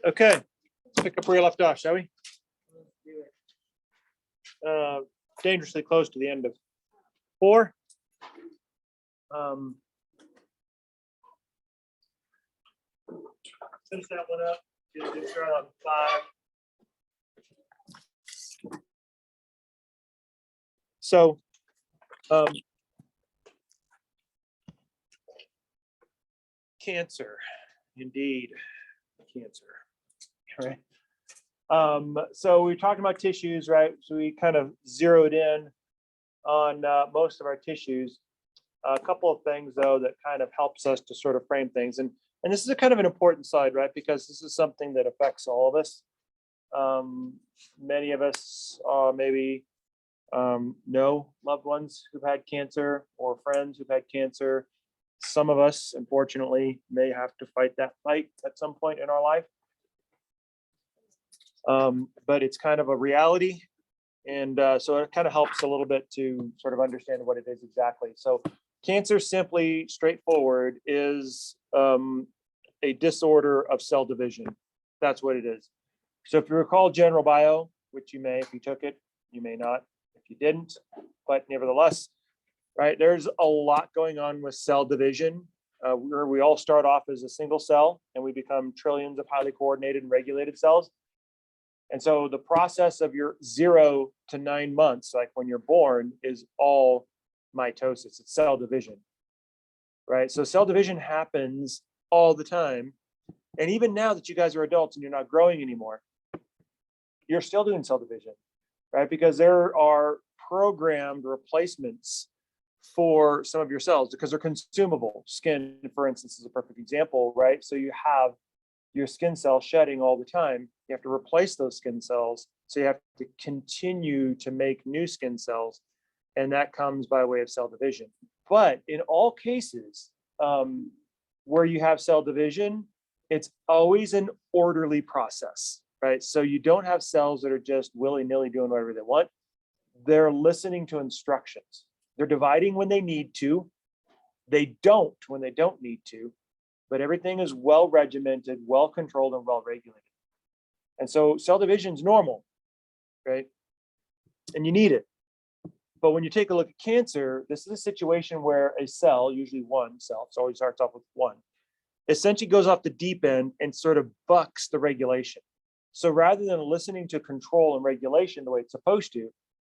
Okay, let's pick up where you left off, shall we? Dangerously close to the end of 4. Finish that one up. Just start on 5. So, cancer, indeed, cancer, right? So we talked about tissues, right? So we kind of zeroed in on most of our tissues. A couple of things, though, that kind of helps us to sort of frame things. And this is a kind of an important slide, right? Because this is something that affects all of us. Many of us maybe know loved ones who've had cancer or friends who've had cancer. Some of us, unfortunately, may have to fight that fight at some point in our life. But it's kind of a reality. And so it kind of helps a little bit to sort of understand what it is exactly. So cancer, simply straightforward, is a disorder of cell division. That's what it is. So if you recall general bio, which you may if you took it, you may not if you didn't, but nevertheless, right, there's a lot going on with cell division. Where we all start off as a single cell and we become trillions of highly coordinated and regulated cells. And so the process of your 0 to 9 months, like when you're born, is all mitosis. It's cell division, right? So cell division happens all the time. And even now that you guys are adults and you're not growing anymore, you're still doing cell division, right? Because there are programmed replacements for some of your cells because they're consumable. Skin, for instance, is a perfect example, right? So you have your skin cells shedding all the time. You have to replace those skin cells. So you have to continue to make new skin cells. And that comes by way of cell division. But in all cases where you have cell division, it's always an orderly process, right? So you don't have cells that are just willy-nilly doing whatever they want. They're listening to instructions. They're dividing when they need to. They don't when they don't need to. But everything is well regimented, well controlled, and well regulated. And so cell division is normal, right? And you need it. But when you take a look at cancer, this is a situation where a cell, usually one cell, so it always starts off with one, essentially goes off the deep end and sort of bucks the regulation. So rather than listening to control and regulation the way it's supposed to,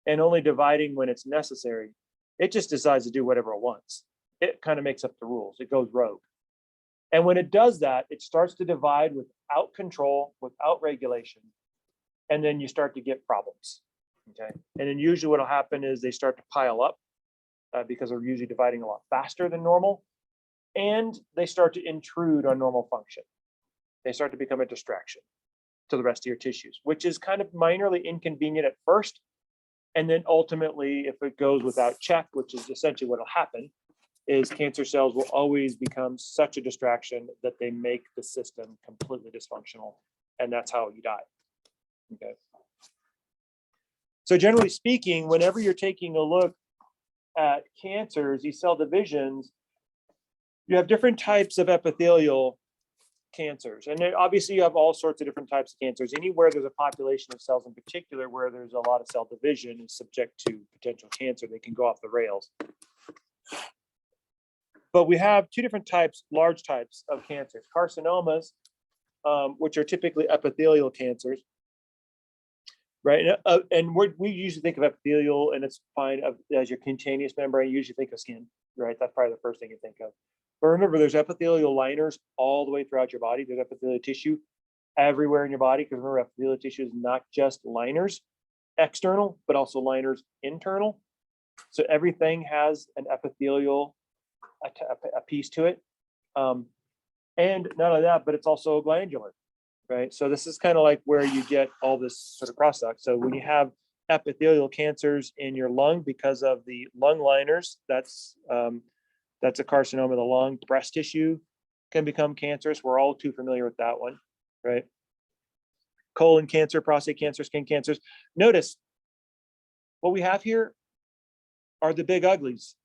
and only dividing when it's necessary, it just decides to do whatever it wants. It kind of makes up the rules. It goes rogue. And when it does that, it starts to divide without control, without regulation. And then you start to get problems. Okay. And then usually what will happen is they start to pile up because they're usually dividing a lot faster than normal. And they start to intrude on normal function. They start to become a distraction to the rest of your tissues, which is kind of minorly inconvenient at first. And then ultimately, if it goes without check, which is essentially what will happen, is cancer cells will always become such a distraction that they make the system completely dysfunctional. And that's how you die. Okay. So generally speaking, whenever you're taking a look at cancers, these cell divisions, you have different types of epithelial cancers. And then obviously you have all sorts of different types of cancers. Anywhere there's a population of cells in particular where there's a lot of cell division is subject to potential cancer. They can go off the rails. But we have two different types, large types of cancers. Carcinomas, which are typically epithelial cancers, right? And we usually think of epithelial, and it's fine as your cutaneous membrane. You usually think of skin, right? That's probably the first thing you think of. But remember, there's epithelial liners all the way throughout your body. There's epithelial tissue everywhere in your body, because remember, epithelial tissue is not just liners external, but also liners internal. So everything has an epithelial a piece to it. And not only that, but it's also glandular, right? So this is kind of like where you get all this sort of crosstalk. So when you have epithelial cancers in your lung because of the lung liners, that's a carcinoma of the lung. Breast tissue can become cancerous. We're all too familiar with that one, right? Colon cancer, prostate cancer, skin cancers. Notice what we have here are the big uglies,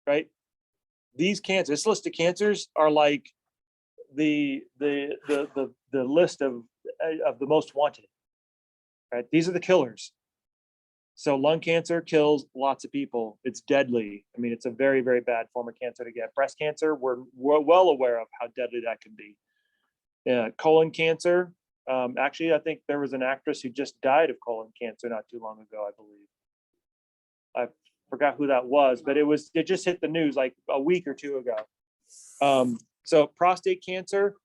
right? These cancers, this list of cancers are like the list of the most wanted. Right, these are the killers. So lung cancer kills lots of people. It's deadly. I mean, it's a very, very bad form of cancer to get. Breast cancer, we're well aware of how deadly that can be. Colon cancer. Actually, I think there was an actress who just died of colon cancer not too long ago, I believe. I forgot who that was, but it just hit the news like a week or two ago. So prostate cancer.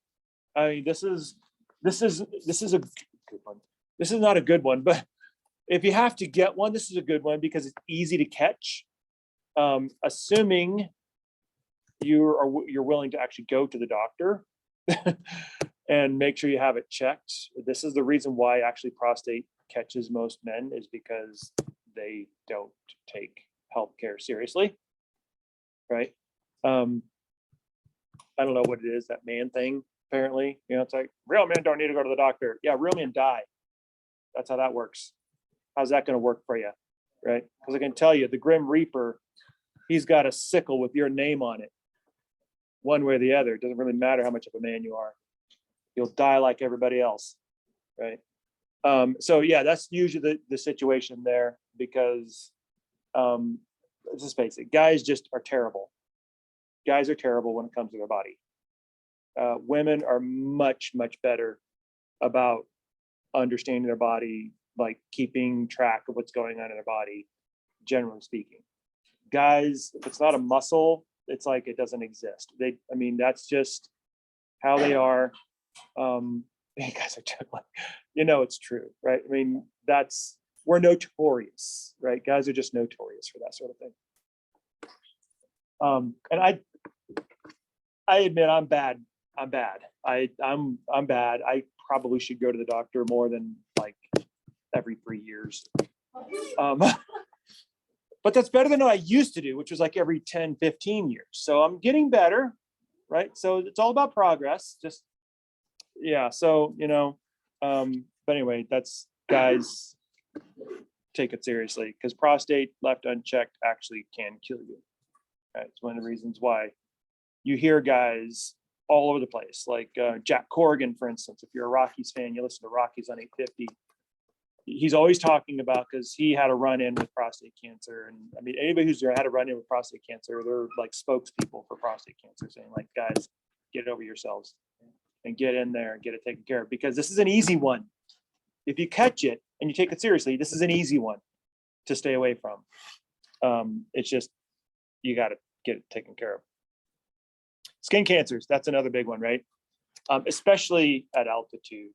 I mean, this is a good one. This is not a good one, but if you have to get one, this is a good one because it's easy to catch. Assuming you're willing to actually go to the doctor and make sure you have it checked. This is the reason why actually prostate catches most men, is because they don't take healthcare seriously, right? I don't know what it is, that man thing, apparently. You know, it's like, real men don't need to go to the doctor. Yeah, real men die. That's how that works. How's that going to work for you, right? Because I can tell you, the Grim Reaper, he's got a sickle with your name on it. One way or the other, it doesn't really matter how much of a man you are. You'll die like everybody else, right? So yeah, that's usually the situation there, because let's just face it, guys just are terrible. Guys are terrible when it comes to their body. Women are much, much better about understanding their body, like keeping track of what's going on in their body, generally speaking. Guys, if it's not a muscle, it's like it doesn't exist. I mean, that's just how they are. You guys are like, you know, it's true, right? I mean, we're notorious, right? Guys are just notorious for that sort of thing. And I admit I'm bad. I'm bad. I'm bad. I probably should go to the doctor more than like every 3 years. But that's better than what I used to do, which was like every 10, 15 years. So I'm getting better, right? So it's all about progress. Just, yeah. So, you know, but anyway, that's, guys, take it seriously, because prostate left unchecked actually can kill you. Right? It's one of the reasons why you hear guys all over the place, like Jack Corrigan, for instance. If you're a Rockies fan, you listen to Rockies on 850. He's always talking about, because he had a run-in with prostate cancer. And I mean, anybody who's had a run-in with prostate cancer, they're like spokespeople for prostate cancer, saying like, guys, get over yourselves and get in there and get it taken care of, because this is an easy one. If you catch it and you take it seriously, this is an easy one to stay away from. It's just, you got to get it taken care of. Skin cancers, that's another big one, right? Especially at altitude,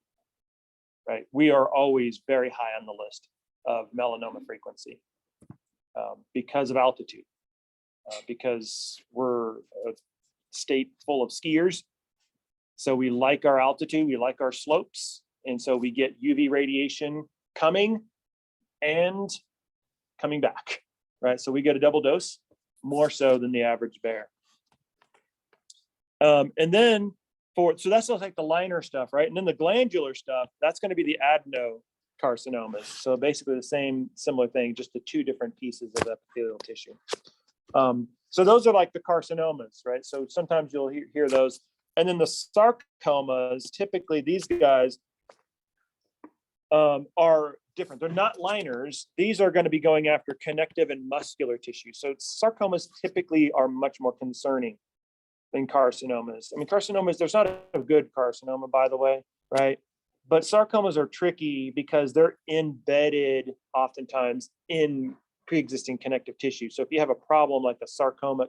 right? We are always very high on the list of melanoma frequency because of altitude, because we're a state full of skiers. So we like our altitude, we like our slopes. And so we get UV radiation coming and coming back, right? So we get a double dose, more so than the average bear. And then so that's like the liner stuff, right? And then the glandular stuff, that's going to be the adenocarcinomas. So basically the same, similar thing, just the two different pieces of epithelial tissue. So those are like the carcinomas, right? So sometimes you'll hear those. And then the sarcomas, typically these guys are different. They're not liners. These are going to be going after connective and muscular tissue. So sarcomas typically are much more concerning than carcinomas. I mean, carcinomas, there's not a good carcinoma, by the way, right? But sarcomas are tricky because they're embedded oftentimes in pre-existing connective tissue. So if you have a problem like a sarcoma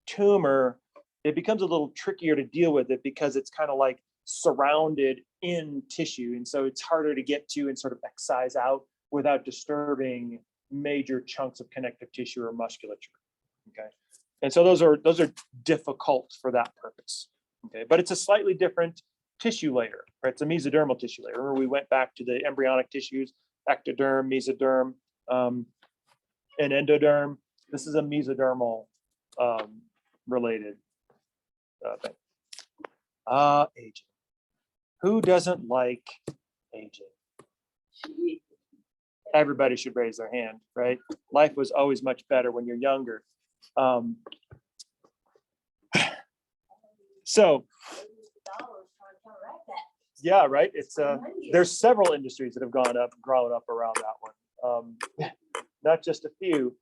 tumor, it becomes a little trickier to deal with it because it's kind of like surrounded in tissue. And so it's harder to get to and sort of excise out without disturbing major chunks of connective tissue or musculature. Okay. And so those are difficult for that purpose. Okay. But it's a slightly different tissue layer, right? It's a mesodermal tissue layer. Remember, we went back to the embryonic tissues, ectoderm, mesoderm, and endoderm. This is a mesodermal related thing. Aging. Who doesn't like aging? Everybody should raise their hand, right? Life was always much better when you're younger. So Yeah, right. It's there's several industries that have grown up around that one. Not just a few.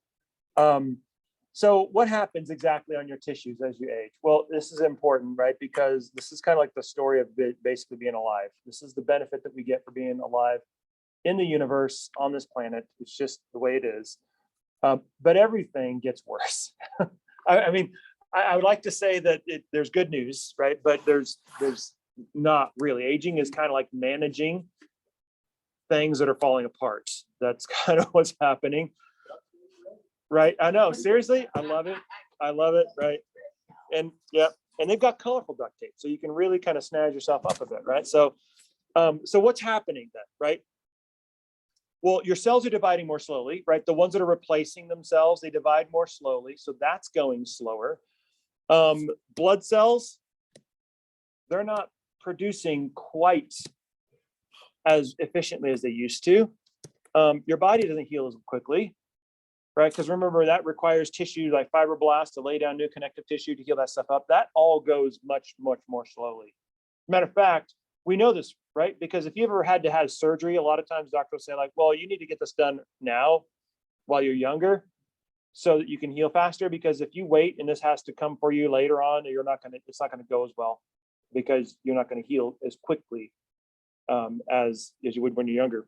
So what happens exactly on your tissues as you age? Well, this is important, right? Because this is kind of like the story of basically being alive. This is the benefit that we get for being alive in the universe on this planet. It's just the way it is. But everything gets worse. I mean, I would like to say that there's good news, right? But there's not really. Aging is kind of like managing things that are falling apart. That's kind of what's happening. Right. I know. Seriously. I love it. I love it. Right. And yeah. And they've got colorful duct tape. So you can really kind of snazz yourself up a bit. Right. So what's happening then? Right. Well, your cells are dividing more slowly, right? The ones that are replacing themselves, they divide more slowly. So that's going slower. Blood cells, they're not producing quite as efficiently as they used to. Your body doesn't heal as quickly. Right? Because remember, that requires tissue like fibroblasts to lay down new connective tissue to heal that stuff up. That all goes much, much more slowly. Matter of fact, we know this, right? Because if you ever had to have surgery, a lot of times doctors say like, well, you need to get this done now while you're younger so that you can heal faster. Because if you wait and this has to come for you later on, it's not going to go as well because you're not going to heal as quickly as you would when you're younger.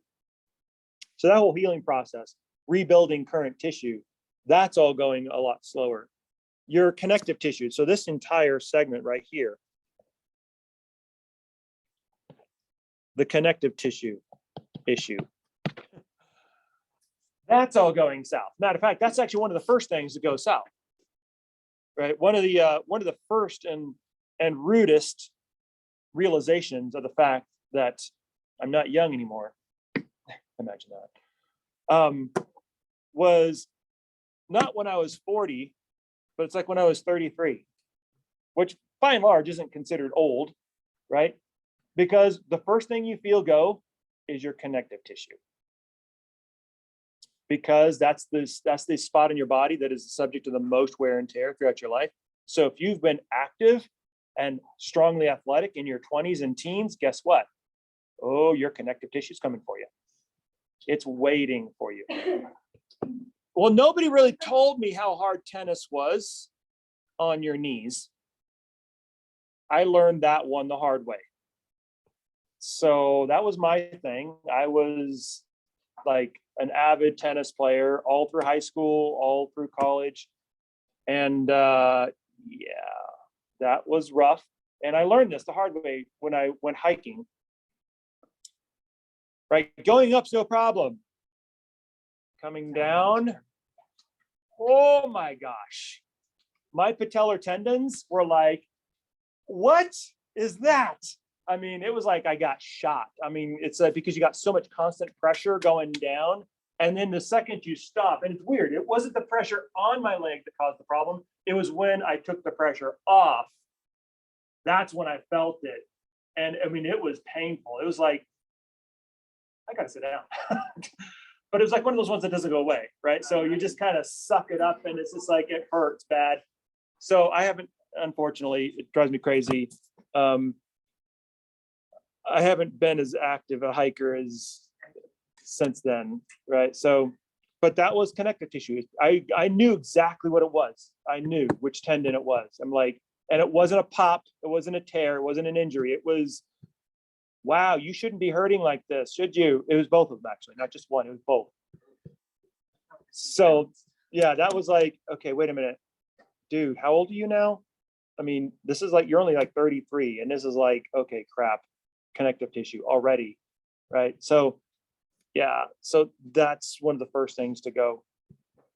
So that whole healing process, rebuilding current tissue, that's all going a lot slower. Your connective tissue, so this entire segment right here, the connective tissue issue, that's all going south. Matter of fact, that's actually one of the first things to go south. Right? One of the first and rudest realizations of the fact that I'm not young anymore. Imagine that. Was not when I was 40, but it's like when I was 33, which by and large isn't considered old, right? Because the first thing you feel go is your connective tissue. Because that's the spot in your body that is the subject of the most wear and tear throughout your life. So if you've been active and strongly athletic in your 20s and teens, guess what? Oh, your connective tissue is coming for you. It's waiting for you. Well, nobody really told me how hard tennis was on your knees. I learned that one the hard way. So that was my thing. I was like an avid tennis player all through high school, all through college. And yeah, that was rough. And I learned this the hard way when I went hiking. Right, going up's no problem. Coming down, oh my gosh. My patellar tendons were like, what is that? I mean, it was like I got shot. I mean, it's because you got so much constant pressure going down. And then the second you stop, and it's weird, it wasn't the pressure on my leg that caused the problem. It was when I took the pressure off. That's when I felt it. And I mean, it was painful. It was like, I gotta sit down. But it was like one of those ones that doesn't go away, right? So you just kind of suck it up and it's just like, it hurts bad. So I haven't, unfortunately, it drives me crazy. I haven't been as active a hiker as since then, right? So, but that was connective tissue. I knew exactly what it was. I knew which tendon it was. I'm like, and it wasn't a pop, it wasn't a tear, it wasn't an injury. It was, wow, you shouldn't be hurting like this, should you? It was both of them, actually, not just one, it was both. So yeah, that was like, okay, wait a minute, dude, how old are you now? I mean, this is like, you're only like 33, and this is like, okay, crap, connective tissue already, right? So yeah, so that's one of the first things to go.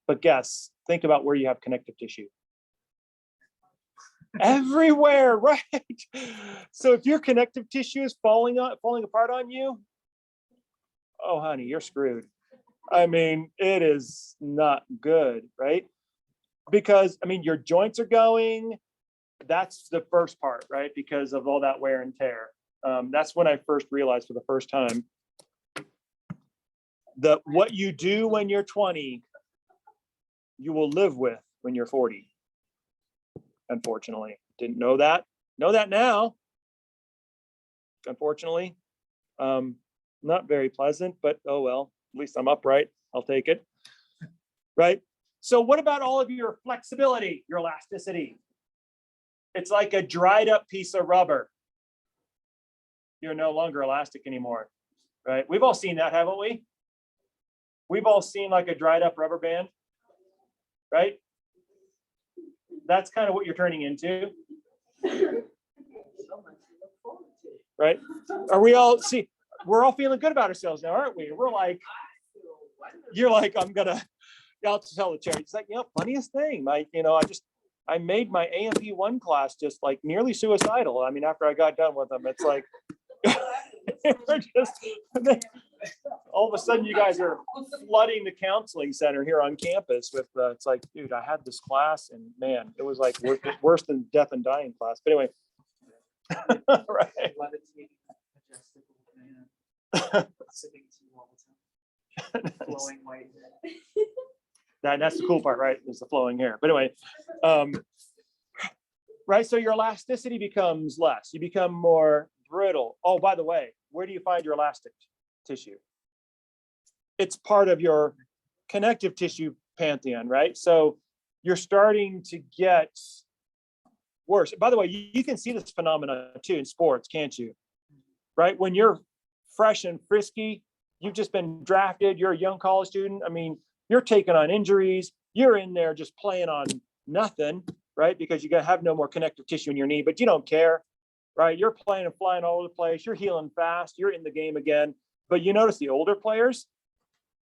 But guess, think about where you have connective tissue. Everywhere, right? So if your connective tissue is falling apart on you, oh honey, you're screwed. I mean, it is not good, right? Because I mean, your joints are going. That's the first part, right? Because of all that wear and tear. That's when I first realized for the first time that what you do when you're 20, you will live with when you're 40. Unfortunately, didn't know that. Know that now. unfortunately. Not very pleasant, but oh well, at least I'm upright. I'll take it. Right? So what about all of your flexibility, your elasticity? It's like a dried up piece of rubber. You're no longer elastic anymore, right? We've all seen that, haven't we? We've all seen like a dried up rubber band, right? That's kind of what you're turning into. Right? Are we all, see, we're all feeling good about ourselves now, aren't we? We're like, you're like, I'll tell the chair. It's like, funniest thing. I made my AMP1 class just like nearly suicidal. I mean, after I got done with them, it's like, we're just, all of a sudden you guys are flooding the counseling center here on campus with, it's like, dude, I had this class and man, it was like worse than death and dying class. But anyway, right. That's the cool part, right? Is the flowing hair. But anyway, right. So your elasticity becomes less. You become more brittle. Oh, by the way, where do you find your elastic tissue? It's part of your connective tissue pantheon, right? So you're starting to get worse. By the way, you can see this phenomenon too in sports, can't you? Right? When you're fresh and frisky, you've just been drafted, you're a young college student. I mean, you're taking on injuries, you're in there just playing on nothing, right? Because you have no more connective tissue in your knee, but you don't care, right? You're playing and flying all over the place, you're healing fast, you're in the game again. But you notice the older players,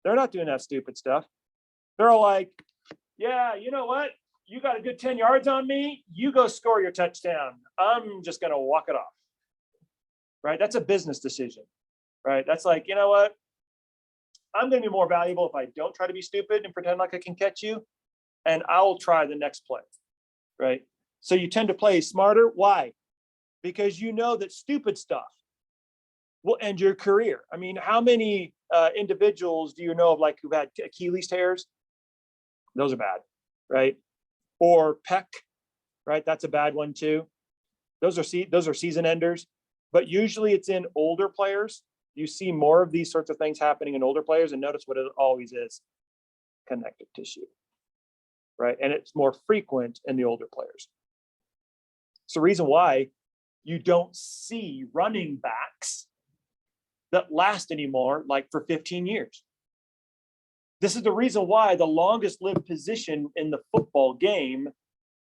they're not doing that stupid stuff. They're all like, yeah, you know what? You got a good 10 yards on me, you go score your touchdown. I'm just going to walk it off, right? That's a business decision, right? That's like, you know what? I'm going to be more valuable if I don't try to be stupid and pretend like I can catch you, and I'll try the next play, right? So you tend to play smarter. Why? Because you know that stupid stuff will end your career. I mean, how many individuals do you know of like who've had Achilles tears? Those are bad, right? Or pec, right? That's a bad one too. Those are season enders, but usually it's in older players. You see more of these sorts of things happening in older players, and notice what it always is: connective tissue, right? And it's more frequent in the older players. It's the reason why you don't see running backs that last anymore, like for 15 years. This is the reason why the longest lived position in the football game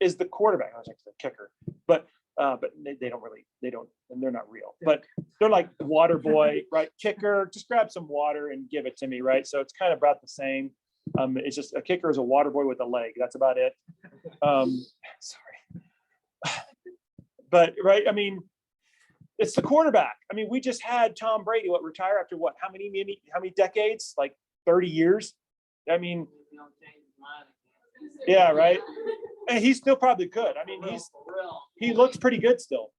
is the quarterback. I was actually the kicker, but they don't, and they're not real, but they're like water boy, right? Kicker, just grab some water and give it to me, right? So it's kind of about the same. It's just a kicker is a water boy with a leg. That's about it. Sorry. But right, I mean, it's the quarterback. I mean, we just had Tom Brady retire after what? How many decades? Like 30 years. I mean, yeah, right. And he still probably could. I mean, he looks pretty good still.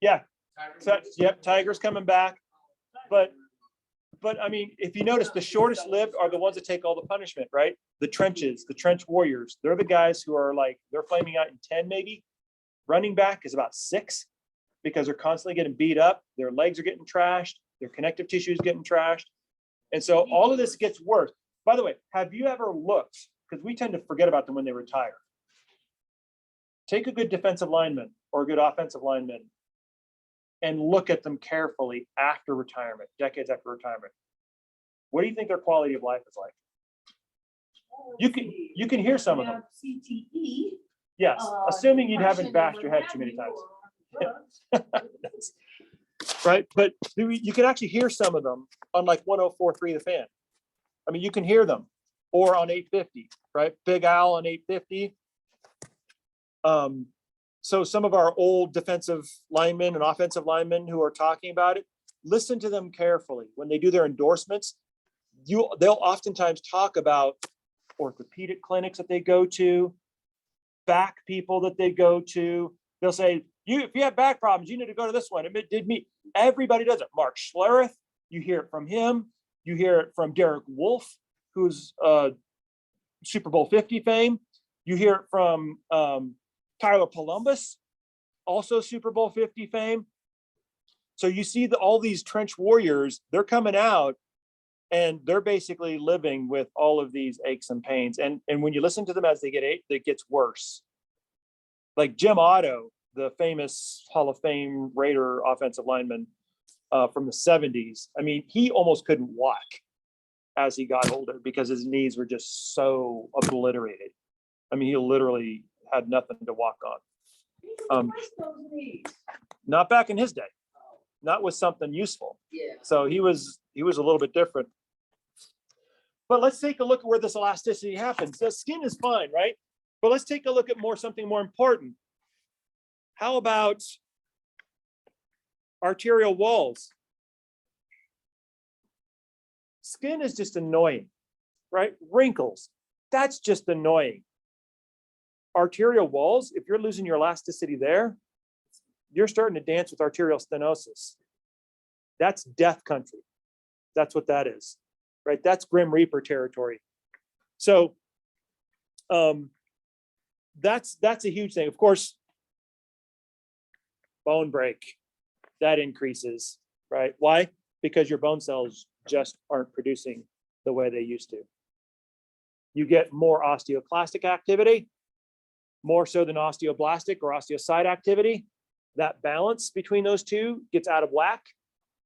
Yeah. So, yep, Tiger's coming back. But I mean, if you notice, the shortest lived are the ones that take all the punishment, right? The trenches, the trench warriors. They're the guys who are like, they're flaming out in 10 maybe. Running back is about 6 because they're constantly getting beat up. Their legs are getting trashed. Their connective tissue is getting trashed. And so all of this gets worse. By the way, have you ever looked, because we tend to forget about them when they retire. Take a good defensive lineman or a good offensive lineman and look at them carefully after retirement, decades after retirement. What do you think their quality of life is like? You can hear some of them. CTE. Yes, assuming you haven't bashed your head too many times. Yeah. Right, but you can actually hear some of them on like 104.3 The Fan. I mean, you can hear them, or on 850, right? Big Al on 850. So some of our old defensive linemen and offensive linemen who are talking about it, listen to them carefully. When they do their endorsements, they'll oftentimes talk about orthopedic clinics that they go to, back people that they go to. They'll say, if you have back problems, you need to go to this one. It did me. Everybody does it. Mark Schlereth, you hear it from him. You hear it from Derek Wolfe, who's Super Bowl 50 fame. You hear it from Tyler Columbus, also Super Bowl 50 fame. So you see all these trench warriors, they're coming out and they're basically living with all of these aches and pains. And when you listen to them as they get it gets worse. Like Jim Otto, the famous Hall of Fame Raider offensive lineman from the 70s. I mean, he almost couldn't walk as he got older because his knees were just so obliterated. I mean, he literally had nothing to walk on. Not back in his day, not with something useful. Yeah. So he was a little bit different. But let's take a look at where this elasticity happens. The skin is fine, right? But let's take a look at something more important. How about arterial walls? Skin is just annoying, right? Wrinkles, that's just annoying. Arterial walls, if you're losing your elasticity there, you're starting to dance with arterial stenosis. That's death country. That's what that is, right? That's Grim Reaper territory. So that's a huge thing. Of course, bone break, that increases, right? Why? Because your bone cells just aren't producing the way they used to. You get more osteoclastic activity, more so than osteoblastic or osteocyte activity. That balance between those two gets out of whack.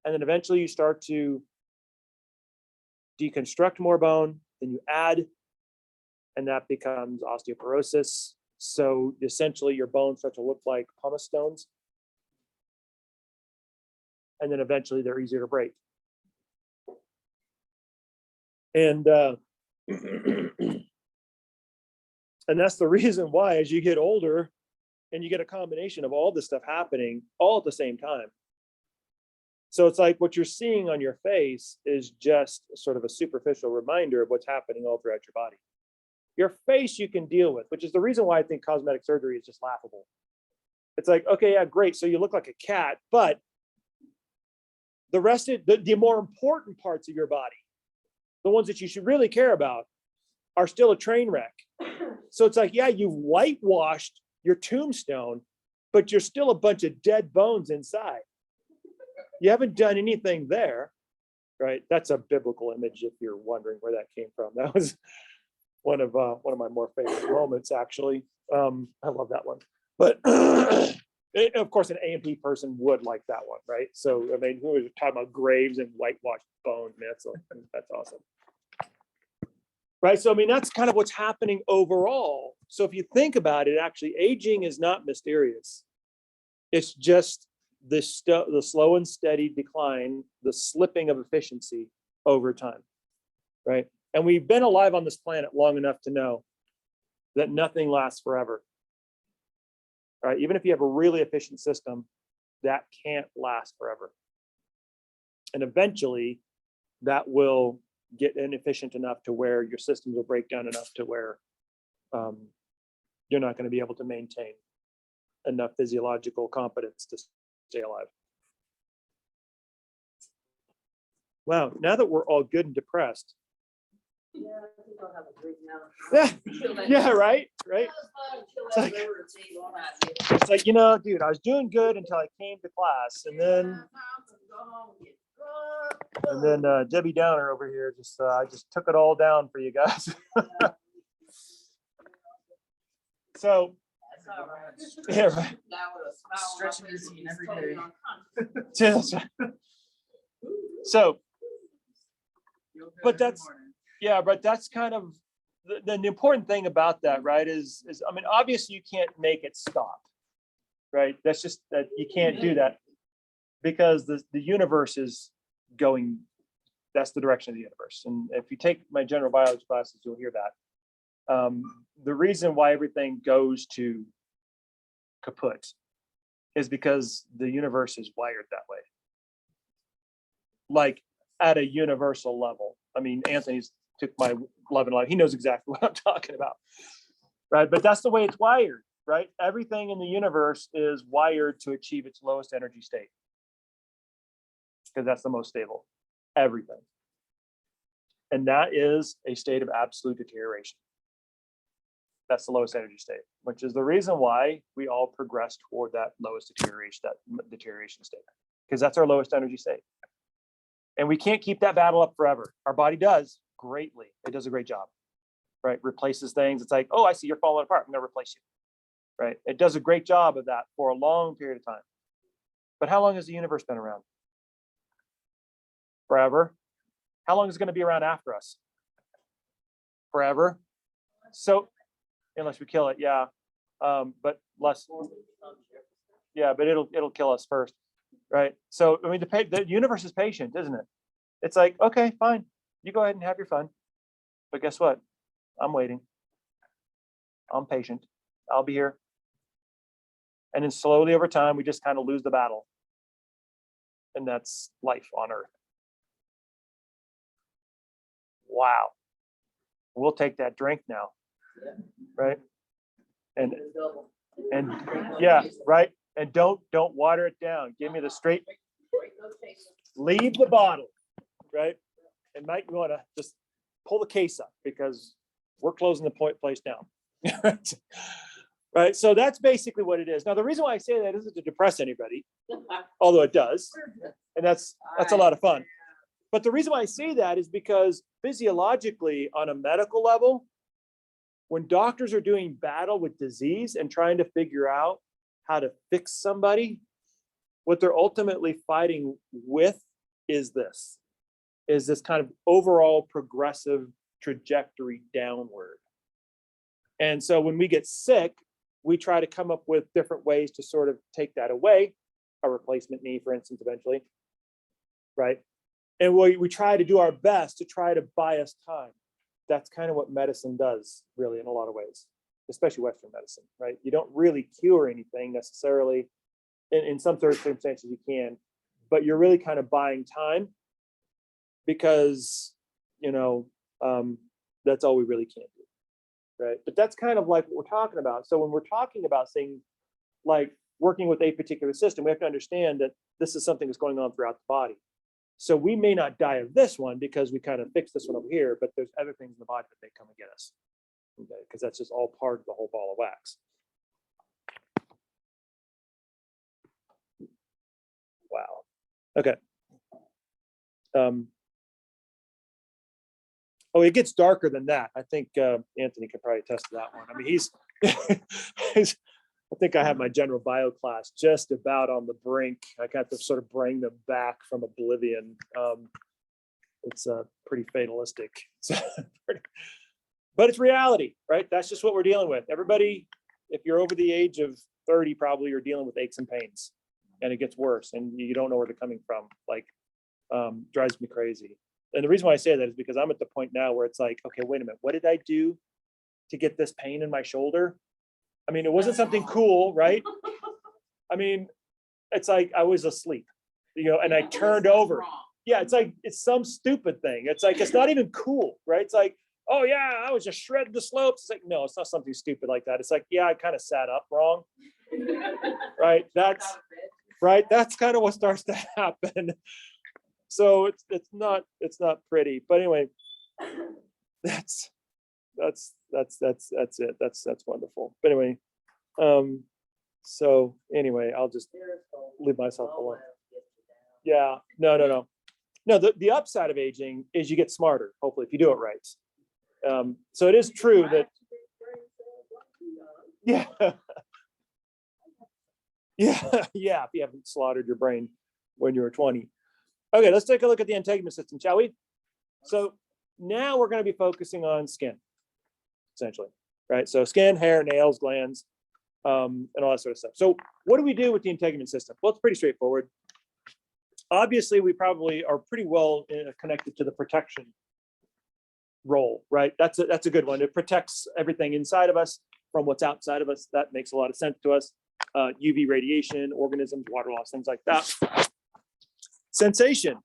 And then eventually you start to deconstruct more bone, then you add, and that becomes osteoporosis. So essentially your bones start to look like pumice stones. And then eventually they're easier to break. And and that's the reason why, as you get older and you get a combination of all this stuff happening all at the same time. So it's like what you're seeing on your face is just sort of a superficial reminder of what's happening all throughout your body. Your face you can deal with, which is the reason why I think cosmetic surgery is just laughable. It's like, okay, yeah, great. So you look like a cat, but the rest of the more important parts of your body, the ones that you should really care about, are still a train wreck. So it's like, yeah, you've whitewashed your tombstone, but you're still a bunch of dead bones inside. You haven't done anything there, right? That's a biblical image if you're wondering where that came from. That was one of my more favorite moments, actually. I love that one. But of course, an A&P person would like that one, right? So I mean, who was talking about graves and whitewashed bones? Man, that's awesome. Right. So I mean, that's kind of what's happening overall. So if you think about it, actually, aging is not mysterious. It's just the slow and steady decline, the slipping of efficiency over time. Right. And we've been alive on this planet long enough to know that nothing lasts forever. Right. Even if you have a really efficient system, that can't last forever. And eventually that will get inefficient enough to where your systems will break down enough to where you're not going to be able to maintain enough physiological competence to stay alive. Wow, now that we're all good and depressed. Yeah, I think I'll have a drink now. Yeah, right. It's like, you know, dude, I was doing good until I came to class, and then Debbie Downer over here I just took it all down for you guys. So yeah, right. Stretching routine every day. So but that's kind of the important thing about that, right? Is I mean, obviously you can't make it stop, right? That's just that you can't do that because the universe is going, that's the direction of the universe. And if you take my general biology classes, you'll hear that. The reason why everything goes to kaput is because the universe is wired that way. Like at a universal level. I mean, Anthony's took my love and life. He knows exactly what I'm talking about, right? But that's the way it's wired, right? Everything in the universe is wired to achieve its lowest energy state because that's the most stable, everything. And that is a state of absolute deterioration. That's the lowest energy state, which is the reason why we all progress toward that lowest deterioration state, because that's our lowest energy state. And we can't keep that battle up forever. Our body does greatly. It does a great job, right? Replaces things. It's like, oh, I see you're falling apart. I'm going to replace you, right? It does a great job of that for a long period of time. But how long has the universe been around? Forever. How long is it going to be around after us? Forever. So, unless we kill it, yeah. But less. Yeah, but it'll kill us first, right? So, I mean, the universe is patient, isn't it? It's like, okay, fine, you go ahead and have your fun, but guess what? I'm waiting. I'm patient. I'll be here. And then slowly over time, we just kind of lose the battle, and that's life on Earth. Wow. We'll take that drink now, right? And yeah, right. And don't water it down. Give me the straight. Leave the bottle, right? And Mike, you want to just pull the case up because we're closing the place down. Right. So that's basically what it is. Now, the reason why I say that isn't to depress anybody, although it does, and that's a lot of fun. But the reason why I say that is because physiologically, on a medical level, when doctors are doing battle with disease and trying to figure out how to fix somebody, what they're ultimately fighting with is this kind of overall progressive trajectory downward. And so when we get sick, we try to come up with different ways to sort of take that away, a replacement knee, for instance, eventually, right? And we try to do our best to try to buy us time. That's kind of what medicine does, really, in a lot of ways, especially Western medicine, right? You don't really cure anything necessarily. In some circumstances you can, but you're really kind of buying time because, that's all we really can do, right? But that's kind of like what we're talking about. So when we're talking about things like working with a particular system, we have to understand that this is something that's going on throughout the body. So we may not die of this one because we kind of fixed this one over here, but there's other things in the body that may come and get us, okay? Because that's just all part of the whole ball of wax. Wow. Okay. Oh, it gets darker than that. I think Anthony could probably attest to that one. I mean, he's I think I have my general bio class just about on the brink. I got to sort of bring them back from oblivion. It's pretty fatalistic, but it's reality, right? That's just what we're dealing with. Everybody, if you're over the age of 30, probably you're dealing with aches and pains, and it gets worse, and you don't know where they're coming from. Like, drives me crazy. And the reason why I say that is because I'm at the point now where it's like, okay, wait a minute, what did I do to get this pain in my shoulder? I mean, it wasn't something cool, right? I mean, it's like I was asleep, and I turned over. Yeah, it's like, it's some stupid thing. It's like, it's not even cool, right? It's like, oh yeah, I was just shredding the slopes. It's like, no, it's not something stupid like that. It's like, yeah, I kind of sat up wrong, right? That's kind of what starts to happen. So it's not pretty, but anyway, that's it. That's wonderful. But anyway, so anyway, I'll just leave myself alone. Yeah, no. The upside of aging is you get smarter, hopefully, if you do it right. So it is true that, yeah, if you haven't slaughtered your brain when you were 20. Okay, let's take a look at the integument system, shall we? So now we're going to be focusing on skin, essentially, right? So skin, hair, nails, glands, and all that sort of stuff. So what do we do with the integument system? Well, it's pretty straightforward. Obviously, we probably are pretty well connected to the protection role, right? That's a good one. It protects everything inside of us from what's outside of us. That makes a lot of sense to us. UV radiation, organisms, water loss, things like that. Sensation.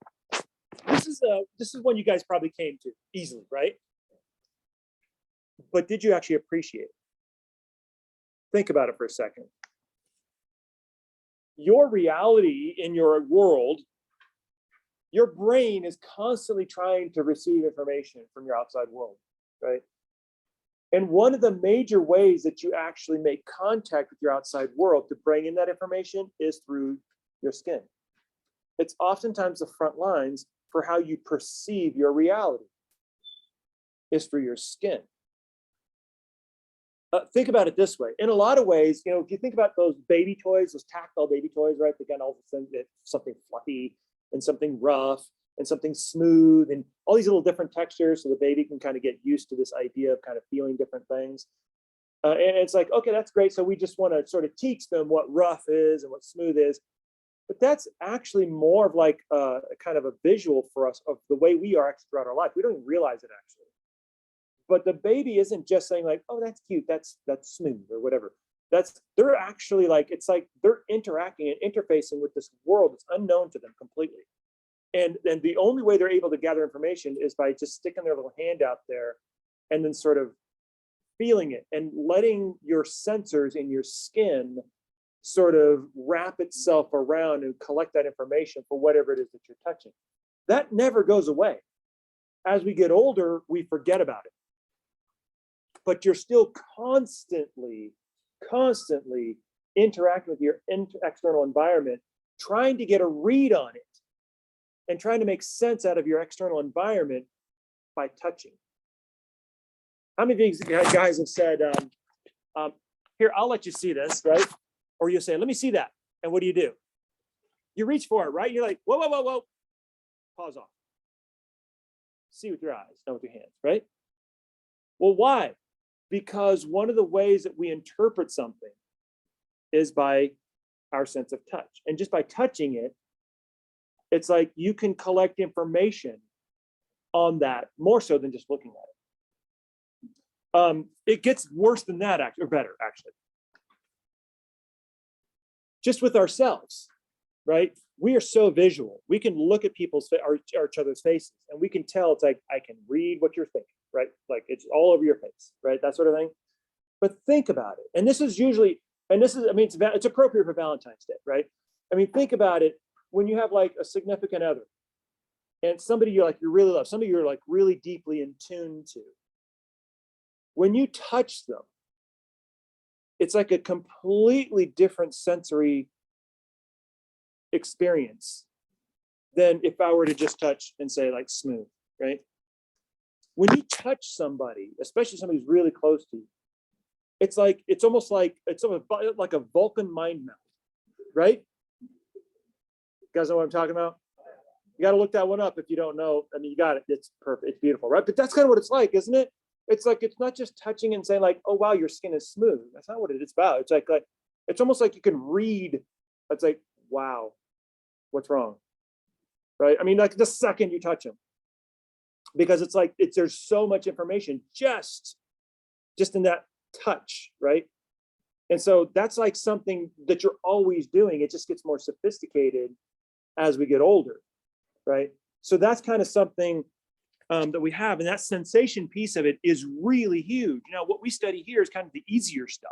This is one you guys probably came to easily, right? But did you actually appreciate it? Think about it for a second. Your reality in your world, your brain is constantly trying to receive information from your outside world, right? And one of the major ways that you actually make contact with your outside world to bring in that information is through your skin. It's oftentimes the front lines for how you perceive your reality is through your skin. Think about it this way. In a lot of ways, if you think about those baby toys, those tactile baby toys, right? They got all the things that something fluffy and something rough and something smooth and all these little different textures so the baby can kind of get used to this idea of kind of feeling different things. And it's like, okay, that's great. So we just want to sort of teach them what rough is and what smooth is. But that's actually more of like a kind of a visual for us of the way we are actually throughout our life. We don't even realize it actually. But the baby isn't just saying like, oh, that's cute, that's smooth or whatever. They're actually like, it's like they're interacting and interfacing with this world that's unknown to them completely. And the only way they're able to gather information is by just sticking their little hand out there and then sort of feeling it and letting your sensors in your skin sort of wrap itself around and collect that information for whatever it is that you're touching. That never goes away. As we get older, we forget about it. But you're still constantly interacting with your external environment, trying to get a read on it and trying to make sense out of your external environment by touching. How many of you guys have said, here, I'll let you see this, right? Or you'll say, let me see that. And what do? You reach for it, right? You're like, whoa, whoa, whoa, whoa. Pause off. See with your eyes, not with your hands, right? Well, why? Because one of the ways that we interpret something is by our sense of touch. And just by touching it, it's like you can collect information on that more so than just looking at it. It gets worse than that, or better, actually. Just with ourselves, right? We are so visual. We can look at each other's faces, and we can tell. It's like I can read what you're thinking, right? Like it's all over your face, right? That sort of thing. But think about it. And this is usually, it's appropriate for Valentine's Day, right? I mean, think about it. When you have like a significant other and somebody you really love, somebody you're like really deeply in tune to, when you touch them, it's like a completely different sensory experience than if I were to just touch and say like smooth, right? When you touch somebody, especially somebody who's really close to you, it's almost like a Vulcan mind melt, right? You guys know what I'm talking about? You got to look that one up if you don't know. I mean, you got it. It's perfect. It's beautiful, right? But that's kind of what it's like, isn't it? It's like, it's not just touching and saying like, oh, wow, your skin is smooth. That's not what it's about. It's like it's almost like you can read. It's like, wow, what's wrong? Right? I mean, like the second you touch them, because it's like, there's so much information just in that touch, right? And so that's like something that you're always doing. It just gets more sophisticated as we get older, right? So that's kind of something that we have, and that sensation piece of it is really huge. Now, what we study here is kind of the easier stuff,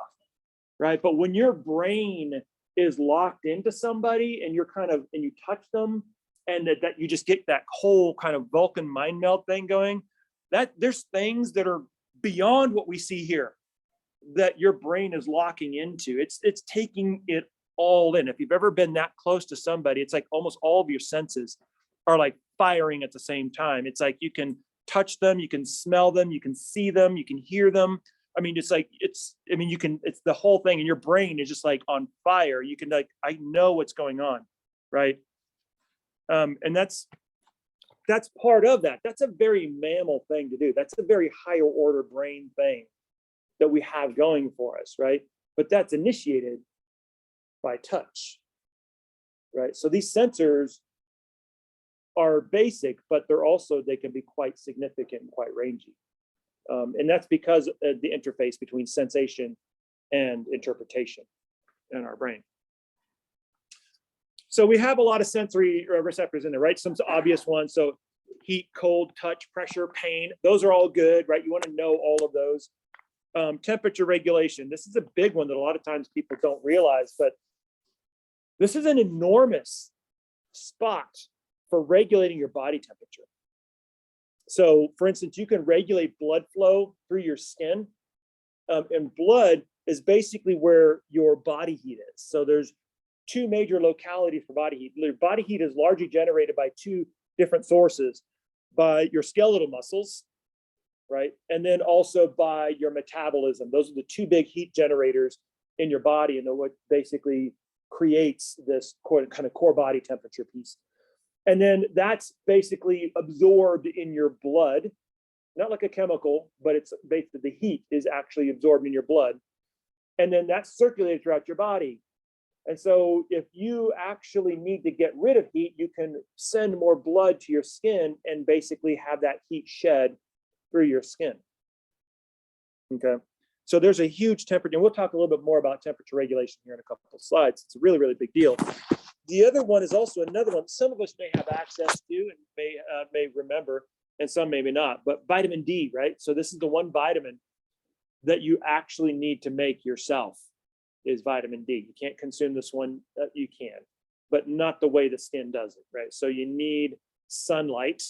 right? But when your brain is locked into somebody and and you touch them, and that you just get that whole kind of Vulcan mind melt thing going, that there's things that are beyond what we see here that your brain is locking into. It's taking it all in. If you've ever been that close to somebody, it's like almost all of your senses are like firing at the same time. It's like you can touch them, you can smell them, you can see them, you can hear them. I mean, it's the whole thing, and your brain is just like on fire. You can like, I know what's going on, right? And that's part of that. That's a very mammal thing to do. That's a very higher order brain thing that we have going for us, right? But that's initiated by touch, right? So these sensors are basic, but they can be quite significant and quite rangy. And that's because of the interface between sensation and interpretation in our brain. So we have a lot of sensory receptors in there, right? Some obvious ones. So heat, cold, touch, pressure, pain, those are all good, right? You want to know all of those. Temperature regulation. This is a big one that a lot of times people don't realize, but this is an enormous spot for regulating your body temperature. So for instance, you can regulate blood flow through your skin And blood is basically where your body heat is. So there's two major localities for body heat. Body heat is largely generated by two different sources, by your skeletal muscles, right? And then also by your metabolism. Those are the two big heat generators in your body, and what basically creates this kind of core body temperature piece. And then that's basically absorbed in your blood, not like a chemical, but it's basically the heat is actually absorbed in your blood. And then that's circulated throughout your body. And so if you actually need to get rid of heat, you can send more blood to your skin and basically have that heat shed through your skin. Okay. So there's a huge temperature, and we'll talk a little bit more about temperature regulation here in a couple of slides. It's a really, really big deal. The other one is also another one some of us may have access to and may remember, and some maybe not, but vitamin D, right? So this is the one vitamin that you actually need to make yourself, is vitamin D. You can't consume this one, you can, but not the way the skin does it, right? So you need sunlight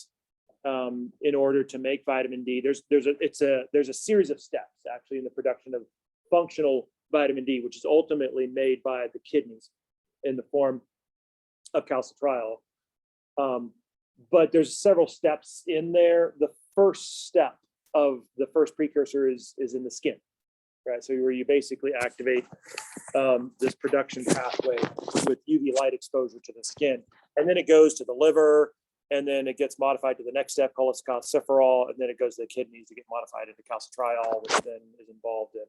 in order to make vitamin D. There's a series of steps actually in the production of functional vitamin D, which is ultimately made by the kidneys in the form of calcitriol. But there's several steps in there. The first step of the first precursor is in the skin, right? So where you basically activate this production pathway with UV light exposure to the skin, and then it goes to the liver, and then it gets modified to the next step called calciferol, and then it goes to the kidneys to get modified into calcitriol, which then is involved in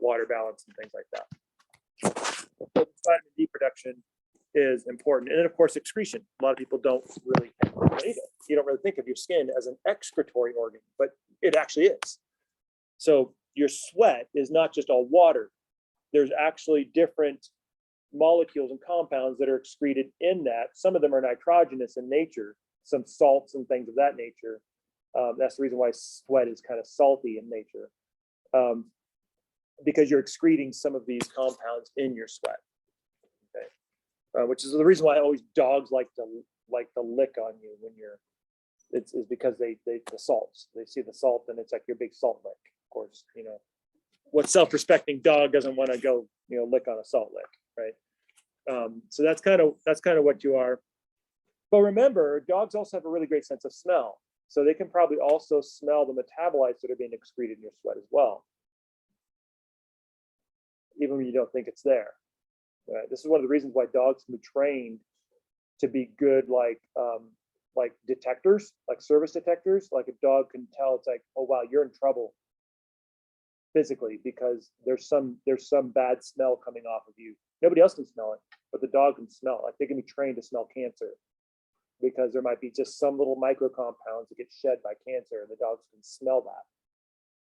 water balance and things like that. So vitamin D production is important. And then of course, excretion. A lot of people don't really think you don't really think of your skin as an excretory organ, but it actually is. So your sweat is not just all water. There's actually different molecules and compounds that are excreted in that. Some of them are nitrogenous in nature, some salts and things of that nature. That's the reason why sweat is kind of salty in nature, because you're excreting some of these compounds in your sweat. Okay, which is the reason why always dogs like to lick on you when you're. It's because the salts. They see the salt and it's like your big salt lick. Of course, you know, what self-respecting dog doesn't want to go, you know, lick on a salt lick, right? So that's kind of what you are. But remember, dogs also have a really great sense of smell. So they can probably also smell the metabolites that are being excreted in your sweat as well, even when you don't think it's there. Right? This is one of the reasons why dogs can be trained to be good, like detectors, like service detectors. Like a dog can tell, it's like, oh wow, you're in trouble physically because there's some bad smell coming off of you. Nobody else can smell it, but the dog can smell it. Like they can be trained to smell cancer because there might be just some little micro compounds that get shed by cancer, and the dogs can smell that,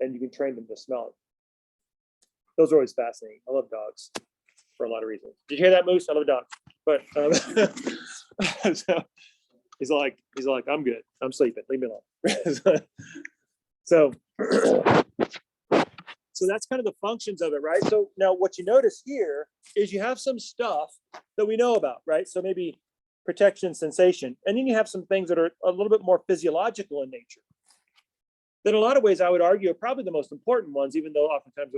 and you can train them to smell it. Those are always fascinating. I love dogs for a lot of reasons. Did you hear that, Moose? I love dogs. But so he's like, I'm good. I'm sleeping. Leave me alone. So that's kind of the functions of it, right? So now what you notice here is you have some stuff that we know about, right? So maybe protection, sensation, and then you have some things that are a little bit more physiological in nature. That in a lot of ways, I would argue, are probably the most important ones, even though oftentimes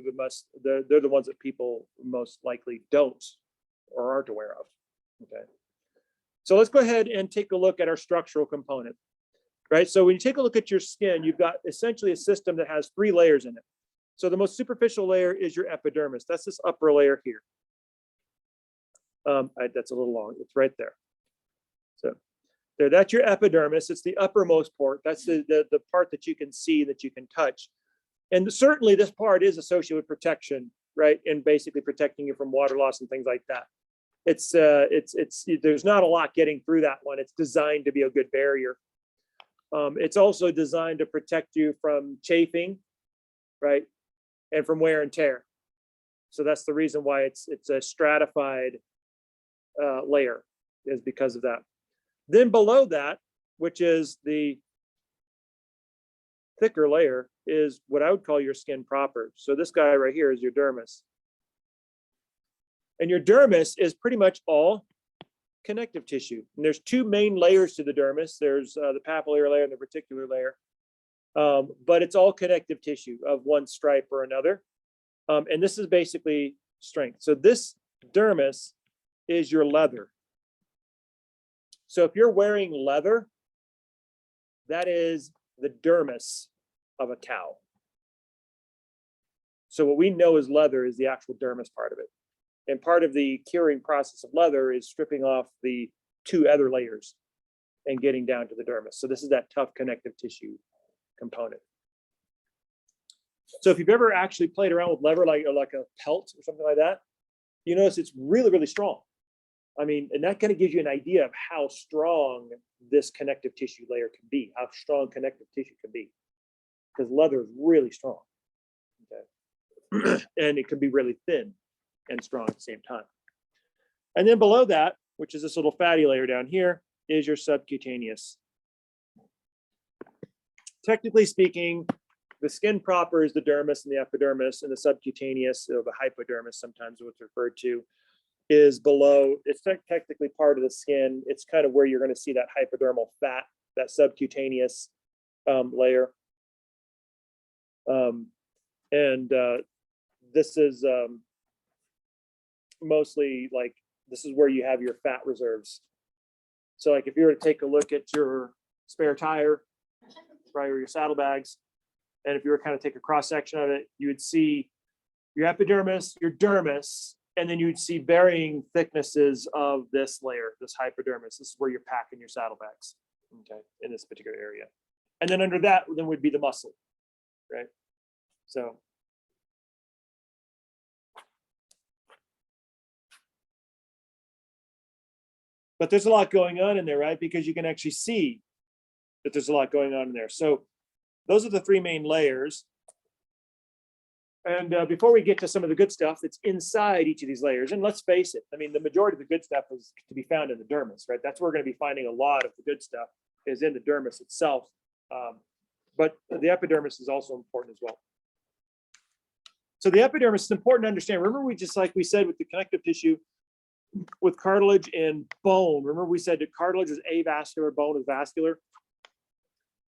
they're the ones that people most likely don't or aren't aware of. Okay. So let's go ahead and take a look at our structural component, right? So when you take a look at your skin, you've got essentially a system that has 3 layers in it. So the most superficial layer is your epidermis. That's this upper layer here. That's a little long. It's right there. So there, that's your epidermis. It's the uppermost part. That's the part that you can see, that you can touch. And certainly this part is associated with protection, right? And basically protecting you from water loss and things like that. There's not a lot getting through that one. It's designed to be a good barrier. It's also designed to protect you from chafing, right? And from wear and tear. So that's the reason why it's a stratified layer, is because of that. Then below that, which is the thicker layer, is what I would call your skin proper. So this guy right here is your dermis. And your dermis is pretty much all connective tissue. And there's 2 main layers to the dermis. There's the papillary layer and the reticular layer. But it's all connective tissue of one stripe or another. And this is basically strength. So this dermis is your leather. So if you're wearing leather, that is the dermis of a cow. So what we know as leather is the actual dermis part of it. And part of the curing process of leather is stripping off the two other layers and getting down to the dermis. So this is that tough connective tissue component. So if you've ever actually played around with leather, like a pelt or something like that, you notice it's really, really strong. I mean, and that kind of gives you an idea of how strong this connective tissue layer can be, how strong connective tissue can be, because leather is really strong. Okay. And it can be really thin and strong at the same time. And then below that, which is this little fatty layer down here, is your subcutaneous. Technically speaking, the skin proper is the dermis and the epidermis, and the subcutaneous, or the hypodermis, sometimes what's referred to, is below. It's technically part of the skin. It's kind of where you're going to see that hypodermal fat, that subcutaneous layer. This is mostly like, this is where you have your fat reserves. So like if you were to take a look at your spare tire, right, or your saddlebags, and if you were to kind of take a cross section of it, you would see your epidermis, your dermis, and then you'd see varying thicknesses of this layer, this hypodermis. This is where you're packing your saddlebags, okay, in this particular area. And then under that, then would be the muscle, right? So. But there's a lot going on in there, right? Because you can actually see that there's a lot going on in there. So those are the three main layers. And before we get to some of the good stuff that's inside each of these layers, and let's face it, I mean, the majority of the good stuff is to be found in the dermis, right? That's where we're going to be finding a lot of the good stuff is in the dermis itself. But the epidermis is also important as well. So the epidermis is important to understand. Remember, we just, like we said, with the connective tissue, with cartilage and bone, remember we said that cartilage is avascular, bone is vascular.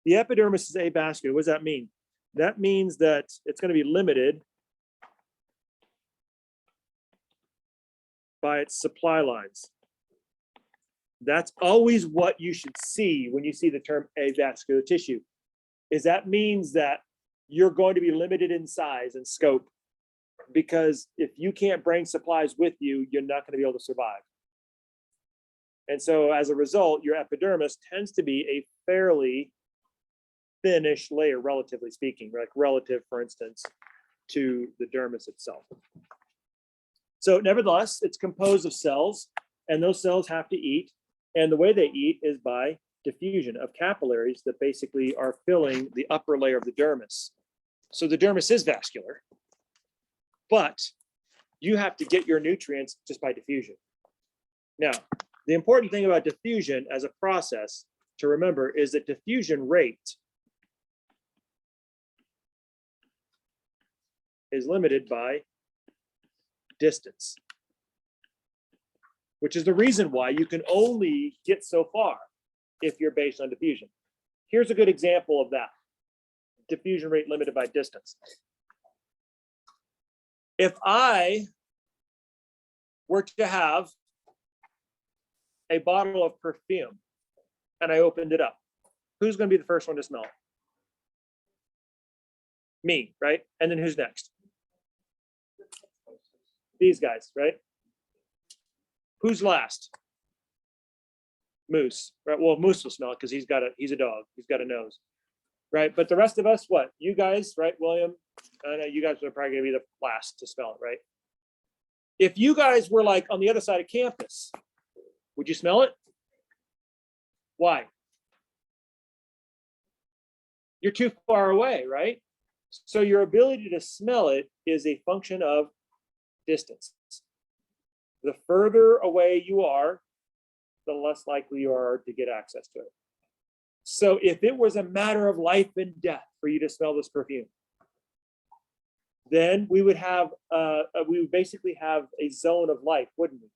The epidermis is avascular. What does that mean? That means that it's going to be limited by its supply lines. That's always what you should see when you see the term avascular tissue, is that means that you're going to be limited in size and scope, because if you can't bring supplies with you, you're not going to be able to survive. And so as a result, your epidermis tends to be a fairly thinnish layer, relatively speaking, like relative, for instance, to the dermis itself. So nevertheless, it's composed of cells, and those cells have to eat. And the way they eat is by diffusion of capillaries that basically are filling the upper layer of the dermis. So the dermis is vascular, but you have to get your nutrients just by diffusion. Now, the important thing about diffusion as a process to remember is that diffusion rate is limited by distance, which is the reason why you can only get so far if you're based on diffusion. Here's a good example of that. Diffusion rate limited by distance. If I were to have a bottle of perfume and I opened it up, who's going to be the first one to smell it? Me, right? And then who's next? These guys, right? Who's last? Moose, right? Well, Moose will smell it because he's a dog. He's got a nose, right? But the rest of us, what? You guys, right? William, I know you guys are probably going to be the last to smell it, right? If you guys were like on the other side of campus, would you smell it? Why? You're too far away, right? So your ability to smell it is a function of distance. The further away you are, the less likely you are to get access to it. So if it was a matter of life and death for you to smell this perfume, then we would basically have a zone of life, wouldn't we?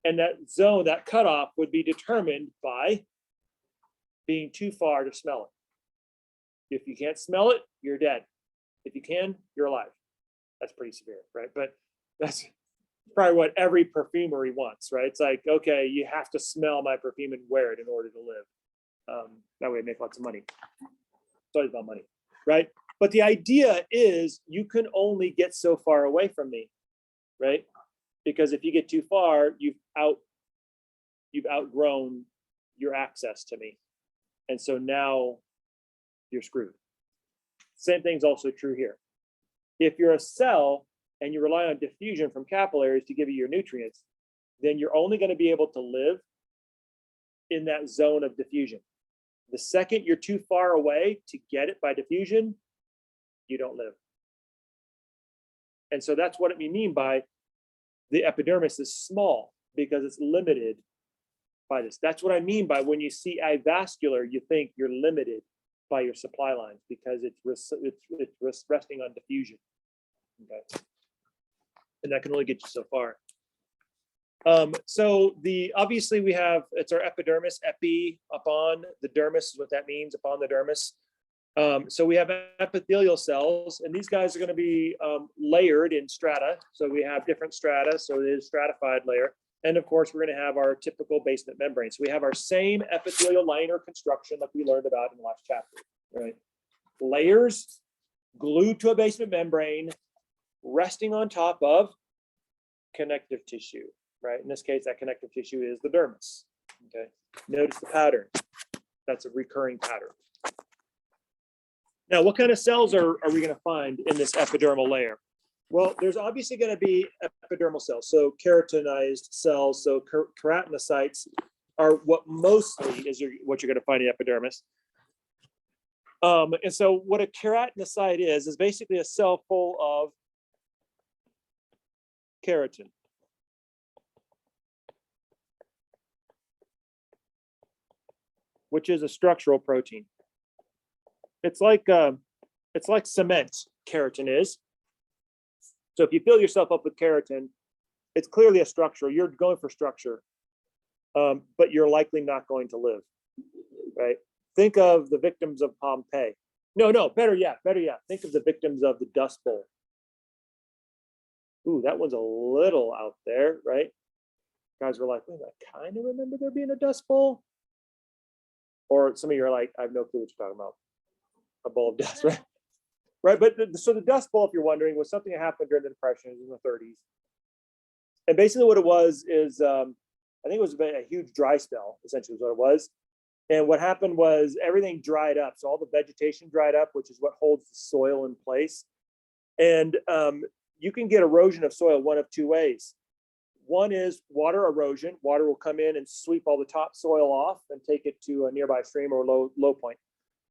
And that zone, that cutoff, would be determined by being too far to smell it. If you can't smell it, you're dead. If you can, you're alive. That's pretty severe, right? But that's probably what every perfumery wants, right? It's like, okay, you have to smell my perfume and wear it in order to live. That way I make lots of money. It's always about money, right? But the idea is you can only get so far away from me, right? Because if you get too far, you've outgrown your access to me. And so now you're screwed. Same thing's also true here. If you're a cell and you rely on diffusion from capillaries to give you your nutrients, then you're only going to be able to live in that zone of diffusion. The second you're too far away to get it by diffusion, you don't live. And so that's what we mean by the epidermis is small, because it's limited by this. That's what I mean by when you see avascular, you think you're limited by your supply lines, because it's resting on diffusion. Okay. And that can only get you so far. So obviously we have, it's our epidermis, epi, upon the dermis is what that means, upon the dermis. So we have epithelial cells, and these guys are going to be layered in strata. So we have different strata, so it is stratified layer. And of course, we're going to have our typical basement membrane. So we have our same epithelial liner construction that we learned about in the last chapter, right? Layers glued to a basement membrane, resting on top of connective tissue, right? In this case, that connective tissue is the dermis, okay? Notice the pattern. That's a recurring pattern. Now, what kind of cells are we going to find in this epidermal layer? Well, there's obviously going to be epidermal cells, so keratinized cells. So keratinocytes are what mostly is what you're going to find in epidermis. And so what a keratinocyte is basically a cell full of keratin. Which is a structural protein. It's like cement, keratin is. So if you fill yourself up with keratin, it's clearly a structure. You're going for structure, but you're likely not going to live, right? Think of the victims of Pompeii. No, better yet. Think of the victims of the Dust Bowl. Ooh, that one's a little out there, right? Guys were like, wait, I kind of remember there being a Dust Bowl. Or some of you are like, I have no clue what you're talking about. A bowl of dust, right? Right, but so the Dust Bowl, if you're wondering, was something that happened during the Depression in the 30s. And basically what it was is, I think it was a huge dry spell, essentially is what it was. And what happened was everything dried up. So all the vegetation dried up, which is what holds the soil in place. And you can get erosion of soil one of two ways. One is water erosion. Water will come in and sweep all the topsoil off and take it to a nearby stream or low point.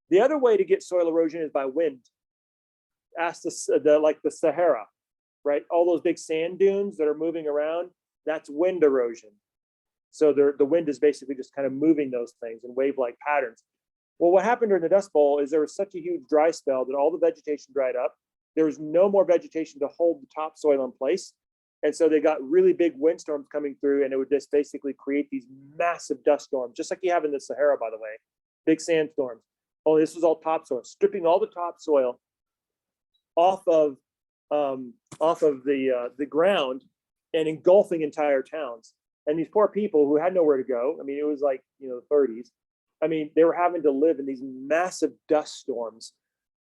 The other way to get soil erosion is by wind. Ask like the Sahara, right? All those big sand dunes that are moving around, that's wind erosion. So the wind is basically just kind of moving those things in wave-like patterns. Well, what happened during the Dust Bowl is there was such a huge dry spell that all the vegetation dried up. There was no more vegetation to hold the topsoil in place. And so they got really big windstorms coming through, and it would just basically create these massive dust storms, just like you have in the Sahara, by the way, big sandstorms. Oh, this was all topsoil, stripping all the topsoil off of the ground and engulfing entire towns. And these poor people who had nowhere to go, I mean, it was like, the 30s. I mean, they were having to live in these massive dust storms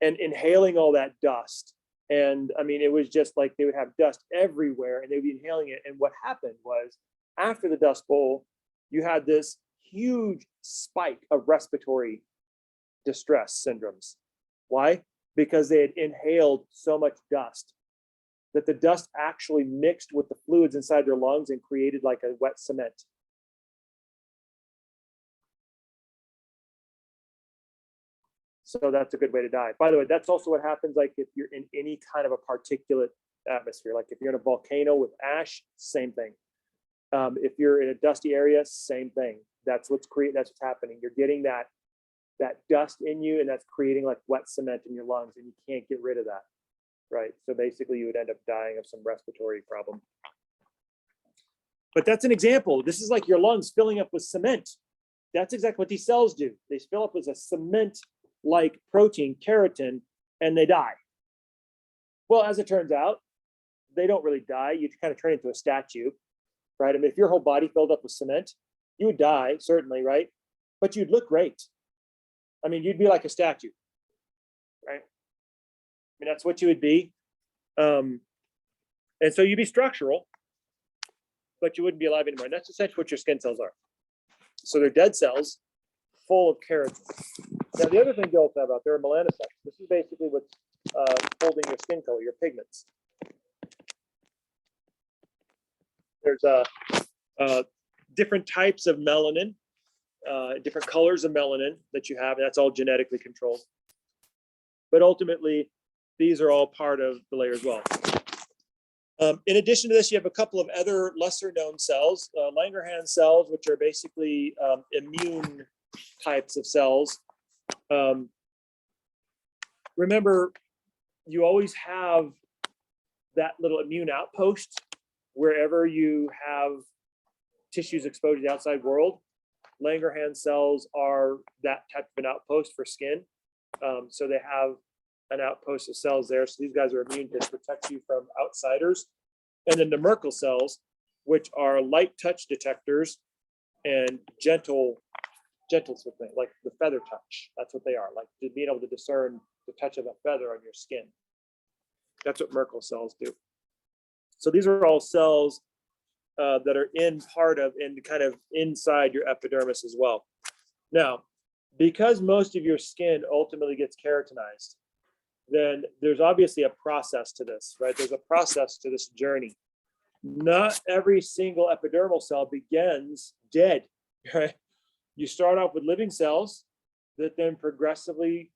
and inhaling all that dust. And I mean, it was just like they would have dust everywhere and they'd be inhaling it. And what happened was, after the Dust Bowl, you had this huge spike of respiratory distress syndromes. Why? Because they had inhaled so much dust that the dust actually mixed with the fluids inside their lungs and created like a wet cement. So that's a good way to die. By the way, that's also what happens like if you're in any kind of a particulate atmosphere, like if you're in a volcano with ash, same thing. If you're in a dusty area, same thing. That's what's happening. You're getting that dust in you, and that's creating like wet cement in your lungs, and you can't get rid of that, right? So basically you would end up dying of some respiratory problem. But that's an example. This is like your lungs filling up with cement. That's exactly what these cells do. They fill up with a cement like protein, keratin, and they die. Well, as it turns out, they don't really die. You kind of turn into a statue, right? I mean, if your whole body filled up with cement, you would die, certainly, right? But you'd look great. I mean, you'd be like a statue, right? I mean, that's what you would be. And so you'd be structural, but you wouldn't be alive anymore. And that's essentially what your skin cells are. So they're dead cells full of keratin. Now, the other thing you also have out there are melanocytes. This is basically what's holding your skin color, your pigments. There's different types of melanin, different colors of melanin that you have, and that's all genetically controlled. But ultimately, these are all part of the layer as well. In addition to this, you have a couple of other lesser known cells, Langerhans cells, which are basically immune types of cells. Remember, you always have that little immune outpost wherever you have tissues exposed to the outside world. Langerhans cells are that type of an outpost for skin. So they have an outpost of cells there. So these guys are immune to protect you from outsiders. And then the Merkel cells, which are light touch detectors and gentle sort of thing, like the feather touch. That's what they are, like being able to discern the touch of a feather on your skin. That's what Merkel cells do. So these are all cells that are in kind of inside your epidermis as well. Now, because most of your skin ultimately gets keratinized, then there's obviously a process to this, right? There's a process to this journey. Not every single epidermal cell begins dead, right? You start off with living cells that then progressively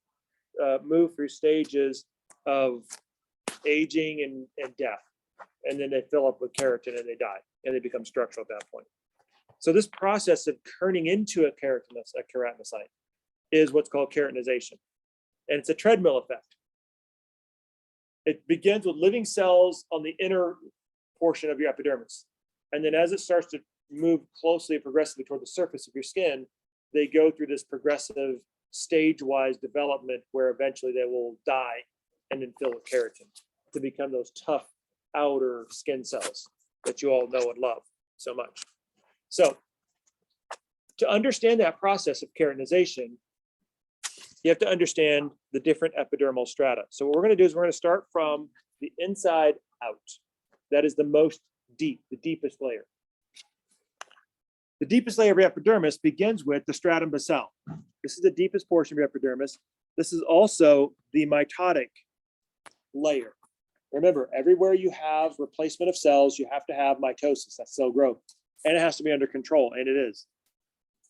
move through stages of aging and death. And then they fill up with keratin and they die and they become structural at that point. So this process of turning into a keratinocyte is what's called keratinization. And it's a treadmill effect. It begins with living cells on the inner portion of your epidermis. And then as it starts to move closely and progressively toward the surface of your skin, they go through this progressive stage-wise development where eventually they will die and then fill with keratin to become those tough outer skin cells that you all know and love so much. So to understand that process of keratinization, you have to understand the different epidermal strata. So what we're going to do is we're going to start from the inside out. That is the most deep, the deepest layer. The deepest layer of your epidermis begins with the stratum basale. This is the deepest portion of your epidermis. This is also the mitotic layer. Remember, everywhere you have replacement of cells, you have to have mitosis, that's cell growth, and it has to be under control, and it is.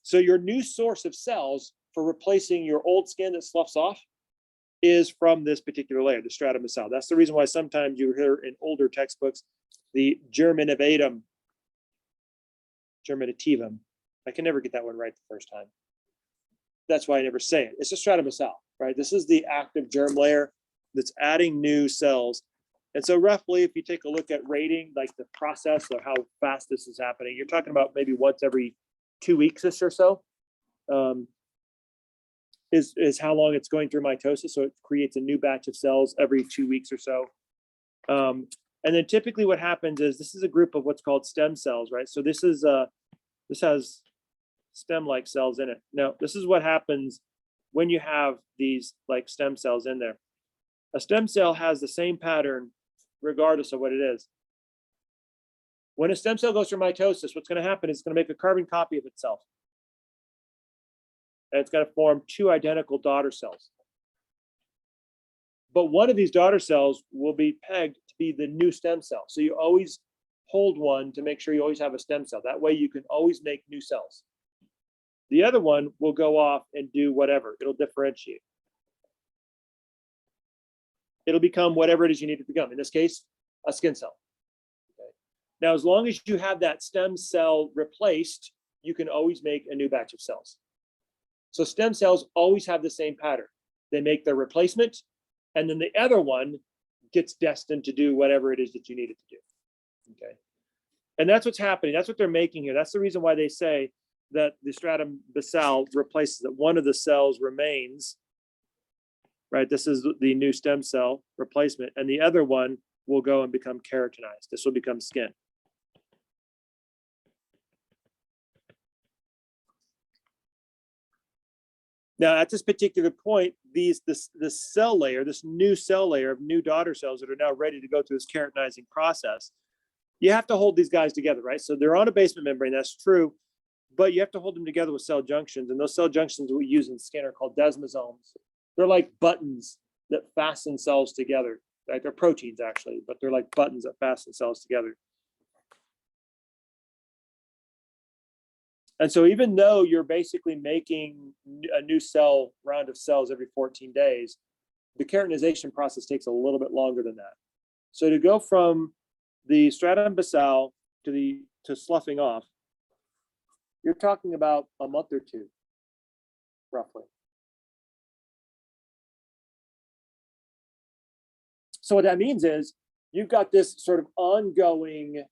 So your new source of cells for replacing your old skin that sloughs off is from this particular layer, the stratum basale. That's the reason why sometimes you hear in older textbooks, the germinativum. I can never get that one right the first time. That's why I never say it. It's the stratum basale, right? This is the active germ layer that's adding new cells. And so roughly, if you take a look at rating, like the process or how fast this is happening, you're talking about maybe once every 2 weeks or so. Is how long it's going through mitosis. So it creates a new batch of cells every 2 weeks or so. And then typically what happens is this is a group of what's called stem cells, right? So this has stem-like cells in it. Now, this is what happens when you have these like stem cells in there. A stem cell has the same pattern regardless of what it is. When a stem cell goes through mitosis, what's going to happen is it's going to make a carbon copy of itself. And it's going to form two identical daughter cells. But one of these daughter cells will be pegged to be the new stem cell. So you always hold one to make sure you always have a stem cell. That way you can always make new cells. The other one will go off and do whatever. It'll differentiate. It'll become whatever it is you need to become. In this case, a skin cell. Okay. Now, as long as you have that stem cell replaced, you can always make a new batch of cells. So stem cells always have the same pattern. They make their replacement, and then the other one gets destined to do whatever it is that you need it to do. Okay. And that's what's happening. That's what they're making here. That's the reason why they say that the stratum basale replaces it. One of the cells remains right? This is the new stem cell replacement. And the other one will go and become keratinized. This will become skin. Now, at this particular point, this cell layer, this new cell layer of new daughter cells that are now ready to go through this keratinizing process, you have to hold these guys together, right? So they're on a basement membrane, that's true, but you have to hold them together with cell junctions. And those cell junctions we use in skin are called desmosomes. They're like buttons that fasten cells together, right? They're proteins actually, but they're like buttons that fasten cells together. And so even though you're basically making a new cell round of cells every 14 days, the keratinization process takes a little bit longer than that. So to go from the stratum basal to sloughing off, you're talking about a month or two, roughly. So what that means is you've got this sort of ongoing,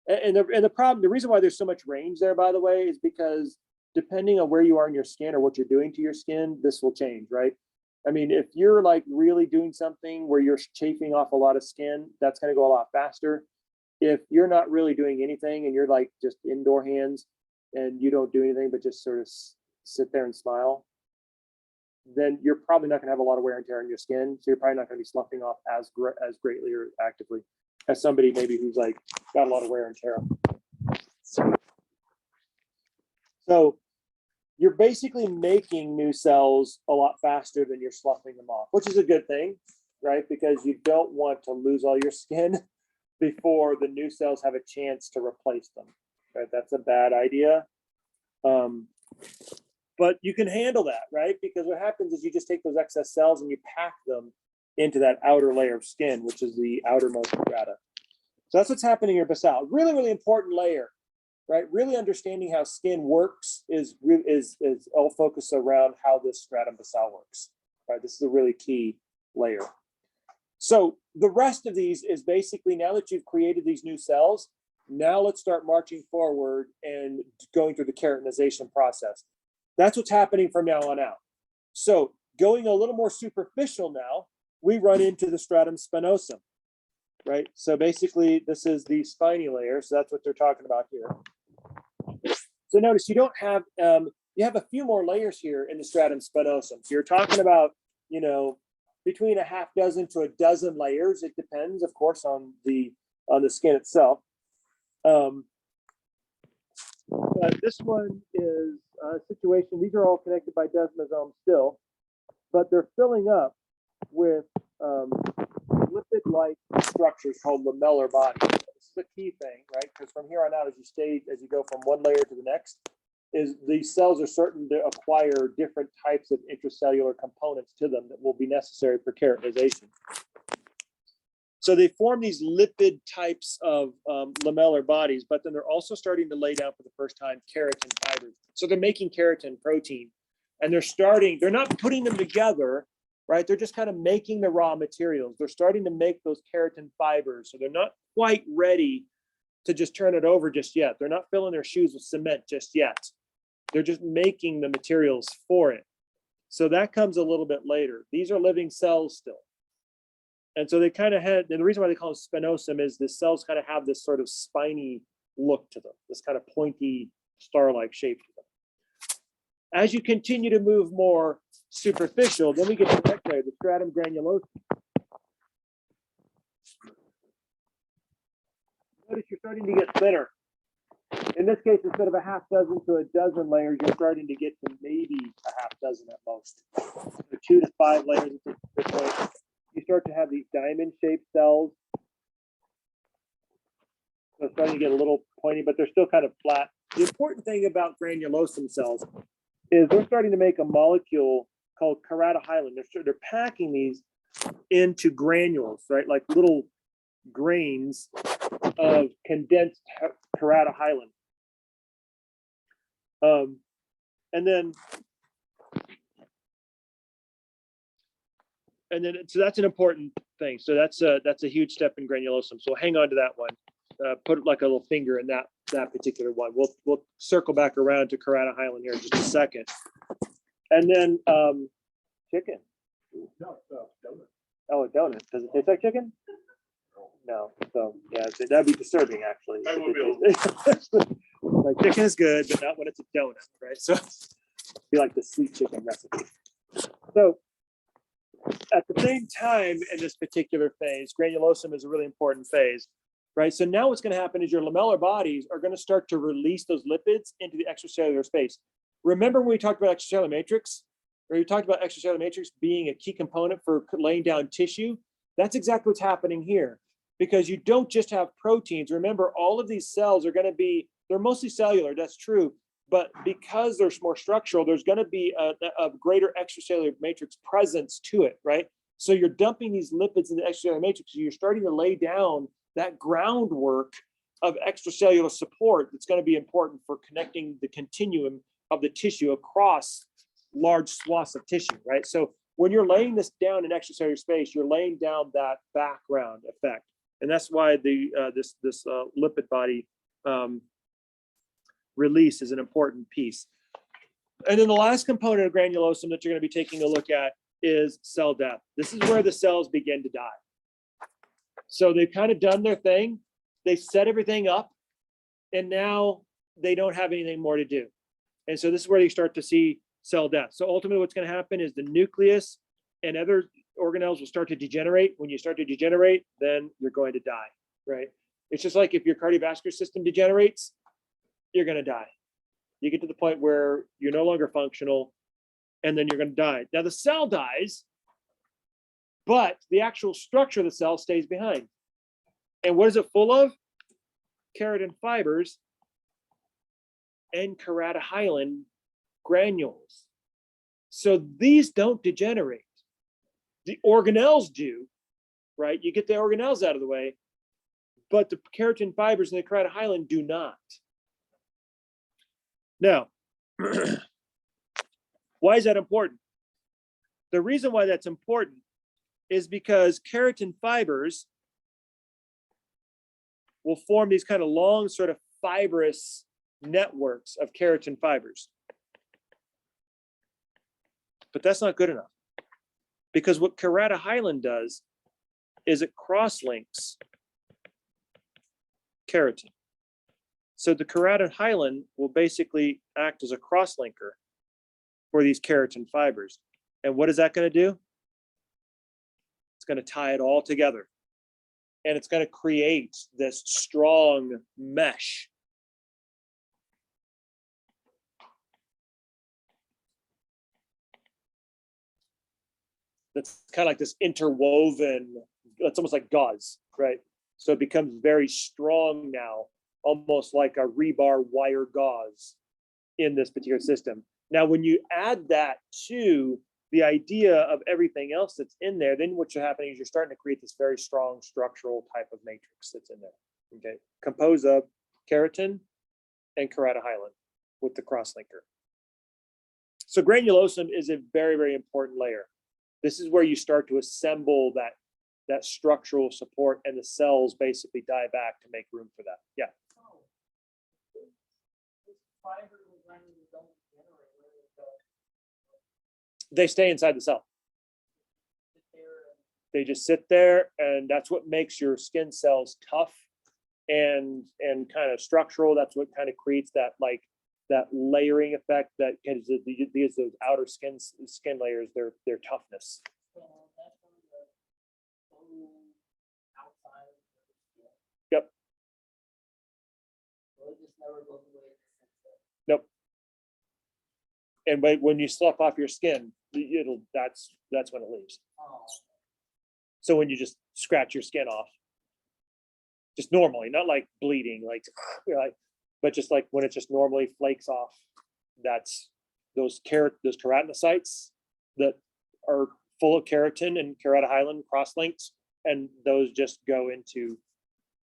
and the problem, the reason why there's so much range there, by the way, is because depending on where you are in your skin or what you're doing to your skin, this will change, right? I mean, if you're like really doing something where you're chafing off a lot of skin, that's going to go a lot faster. If you're not really doing anything and you're like just indoor hands and you don't do anything but just sort of sit there and smile, then you're probably not going to have a lot of wear and tear on your skin. So you're probably not going to be sloughing off as greatly or actively as somebody maybe who's like got a lot of wear and tear. So you're basically making new cells a lot faster than you're sloughing them off, which is a good thing, right? Because you don't want to lose all your skin before the new cells have a chance to replace them, right? That's a bad idea. But you can handle that, right? Because what happens is you just take those excess cells and you pack them into that outer layer of skin, which is the outermost strata. So that's what's happening in your basal. Really, really important layer, right? Really understanding how skin works is all focused around how this stratum basal works, right? This is a really key layer. So the rest of these is basically, now that you've created these new cells, now let's start marching forward and going through the keratinization process. That's what's happening from now on out. So going a little more superficial now, we run into the stratum spinosum, right? So basically this is the spiny layer. So that's what they're talking about here. So notice you don't have, you have a few more layers here in the stratum spinosum. So you're talking about, you know, between a half dozen to a dozen layers. It depends, of course, on the skin itself. But this one is a situation, these are all connected by desmosomes still, but they're filling up with lipid-like structures called lamellar bodies. This is a key thing, right? Because from here on out, as you go from one layer to the next, is these cells are certain to acquire different types of intracellular components to them that will be necessary for keratinization. So they form these lipid types of lamellar bodies, but then they're also starting to lay down for the first time keratin fibers. So they're making keratin protein, and they're not putting them together, right? They're just kind of making the raw materials. They're starting to make those keratin fibers. So they're not quite ready to just turn it over just yet. They're not filling their shoes with cement just yet. They're just making the materials for it. So that comes a little bit later. These are living cells still. And so they kind of had, and the reason why they call it spinosum is the cells kind of have this sort of spiny look to them, this kind of pointy star-like shape to them. As you continue to move more superficial, then we get to the next layer, the stratum granulosum. Notice you're starting to get thinner. In this case, instead of a half dozen to a dozen layers, you're starting to get to maybe a half dozen at most. So 2 to 5 layers at this point. You start to have these diamond-shaped cells. So it's starting to get a little pointy, but they're still kind of flat. The important thing about granulosum cells is they're starting to make a molecule called keratohyalin. They're packing these into granules, right? Like little grains of condensed keratohyalin. And then so that's an important thing. So that's a huge step in granulosum. So hang on to that one. Put like a little finger in that particular one. We'll circle back around to keratohyalin here in just a second. And then chicken. No, donut. Oh, a donut. Does it taste like chicken? No. So yeah, that'd be disturbing actually. I will be Like chicken is good, but not when it's a donut, right? So be like the sweet chicken recipe. So at the same time in this particular phase, granulosum is a really important phase, right? So now what's going to happen is your lamellar bodies are going to start to release those lipids into the extracellular space. Remember when we talked about extracellular matrix, or we talked about extracellular matrix being a key component for laying down tissue? That's exactly what's happening here, because you don't just have proteins. Remember, all of these cells are going to be, they're mostly cellular, that's true, but because they're more structural, there's going to be a greater extracellular matrix presence to it, right? So you're dumping these lipids in the extracellular matrix. So you're starting to lay down that groundwork of extracellular support that's going to be important for connecting the continuum of the tissue across large swaths of tissue, right? So when you're laying this down in extracellular space, you're laying down that background effect, and that's why the this lipid body release is an important piece. And then the last component of granulosum that you're going to be taking a look at is cell death. This is where the cells begin to die. So they've kind of done their thing. They set everything up, and now they don't have anything more to do. And so this is where you start to see cell death. So ultimately what's going to happen is the nucleus and other organelles will start to degenerate. When you start to degenerate, then you're going to die, right? It's just like if your cardiovascular system degenerates, you're going to die. You get to the point where you're no longer functional, and then you're going to die. Now the cell dies, but the actual structure of the cell stays behind. And what is it full of? Keratin fibers and keratohyalin granules. So these don't degenerate. The organelles do, right? You get the organelles out of the way, but the keratin fibers and the keratohyalin do not. Now, why is that important? The reason why that's important is because keratin fibers will form these kind of long sort of fibrous networks of keratin fibers. But that's not good enough, because what keratohyalin does is it cross-links keratin. So the keratohyalin will basically act as a cross-linker for these keratin fibers. And what is that going to do? It's going to tie it all together. And it's going to create this strong mesh. That's kind of like this interwoven, it's almost like gauze, right? So it becomes very strong now, almost like a rebar wire gauze in this particular system. Now, when you add that to the idea of everything else that's in there, then what's happening is you're starting to create this very strong structural type of matrix that's in there, okay? Composed of keratin and keratohyalin with the crosslinker. So granulosum is a very, very important layer. This is where you start to assemble that structural support, and the cells basically die back to make room for that. Yeah. They stay inside the cell. They just sit there, and that's what makes your skin cells tough and kind of structural. That's what kind of creates that that layering effect that gives those outer skin layers their toughness. Yep. Nope. And when you slough off your skin, that's when it leaves. So when you just scratch your skin off, just normally, not like bleeding, like but just like when it just normally flakes off, that's those keratinocytes that are full of keratin and keratohyalin cross-linked, and those just go into,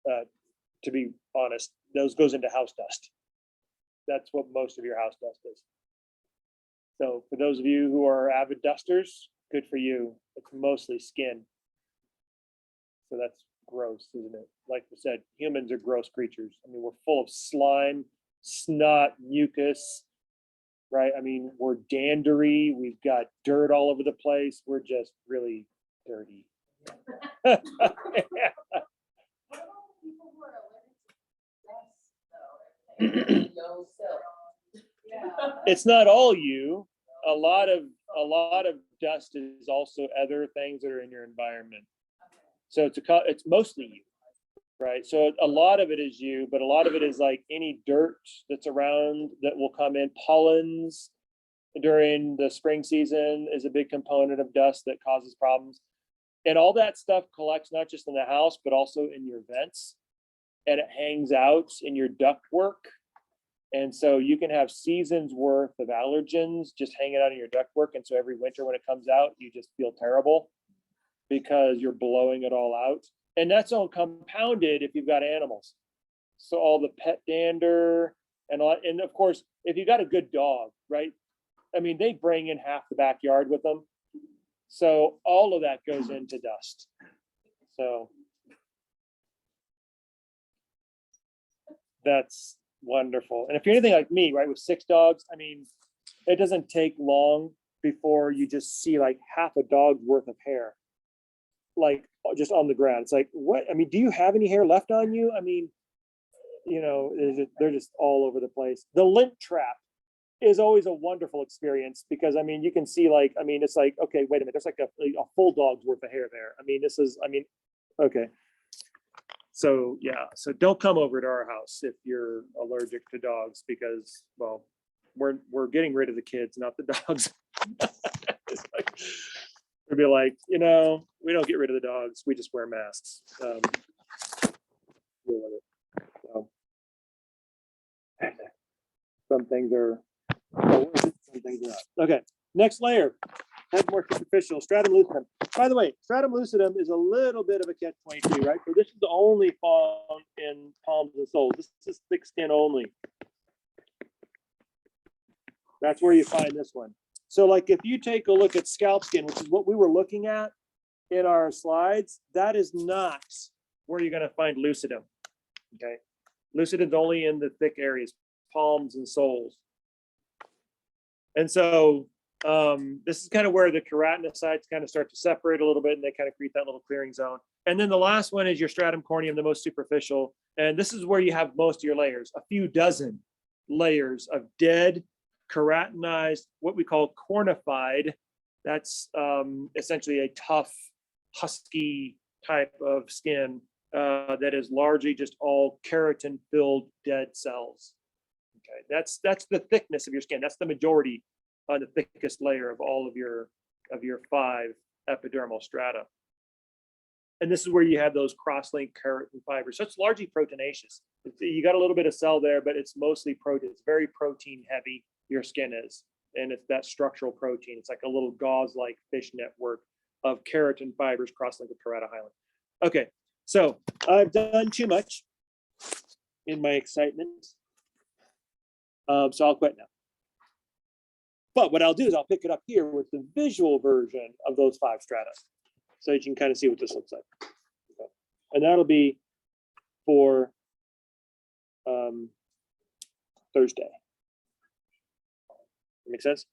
to be honest, those goes into house dust. That's what most of your house dust is. So for those of you who are avid dusters, good for you. It's mostly skin. So that's gross, isn't it? Like we said, humans are gross creatures. I mean, we're full of slime, snot, mucus, right? I mean, we're dandery, we've got dirt all over the place, we're just really dirty. What about people who are allergic to dust, though? No silk. Yeah. It's not all you. A lot of dust is also other things that are in your environment. So it's mostly you, right? So a lot of it is you, but a lot of it is like any dirt that's around that will come in. Pollens during the spring season is a big component of dust that causes problems. And all that stuff collects not just in the house, but also in your vents, and it hangs out in your ductwork. And so you can have seasons worth of allergens just hanging out in your ductwork. And so every winter when it comes out, you just feel terrible because you're blowing it all out. And that's all compounded if you've got animals. So all the pet dander and of course, if you got a good dog, right? I mean, they bring in half the backyard with them. So all of that goes into dust. So that's wonderful. And if you're anything like me, right, with 6 dogs, I mean, it doesn't take long before you just see like half a dog's worth of hair, like just on the ground. It's like, what? I mean, do you have any hair left on you? I mean, you know, they're just all over the place. The lint trap is always a wonderful experience because, I mean, you can see like, I mean, it's like, okay, wait a minute, there's like a full dog's worth of hair there. I mean, okay. So yeah, so don't come over to our house if you're allergic to dogs because, well, we're getting rid of the kids, not the dogs. It's like, we'd be like, you know, we don't get rid of the dogs, we just wear masks. Deal with it. So, some things are worth it, some things are not. Okay, next layer. Head more superficial, stratum lucidum. By the way, stratum lucidum is a little bit of a catch-22, right? So this is only found in palms and soles. This is thick skin only. That's where you find this one. So like if you take a look at scalp skin, which is what we were looking at in our slides, that is not where you're gonna find lucidum, okay? Lucidum's only in the thick areas, palms and soles. And so this is kind of where the keratinocytes kind of start to separate a little bit and they kind of create that little clearing zone. And then the last one is your stratum corneum, the most superficial. And this is where you have most of your layers, a few dozen layers of dead, keratinized, what we call cornified. That's essentially a tough, husky type of skin that is largely just all keratin-filled dead cells. Okay, that's the thickness of your skin. That's the majority, the thickest layer of all of your 5 epidermal strata. And this is where you have those cross-linked keratin fibers. So it's largely proteinaceous. You got a little bit of cell there, but it's mostly protein. It's very protein heavy, your skin is. And it's that structural protein. It's like a little gauze-like fish network of keratin fibers cross-linked with keratohyalin. Okay, so I've done too much in my excitement. So I'll quit now. But what I'll do is I'll pick it up here with the visual version of those 5 strata. So you can kind of see what this looks like. Okay. And that'll be for Thursday. Make sense?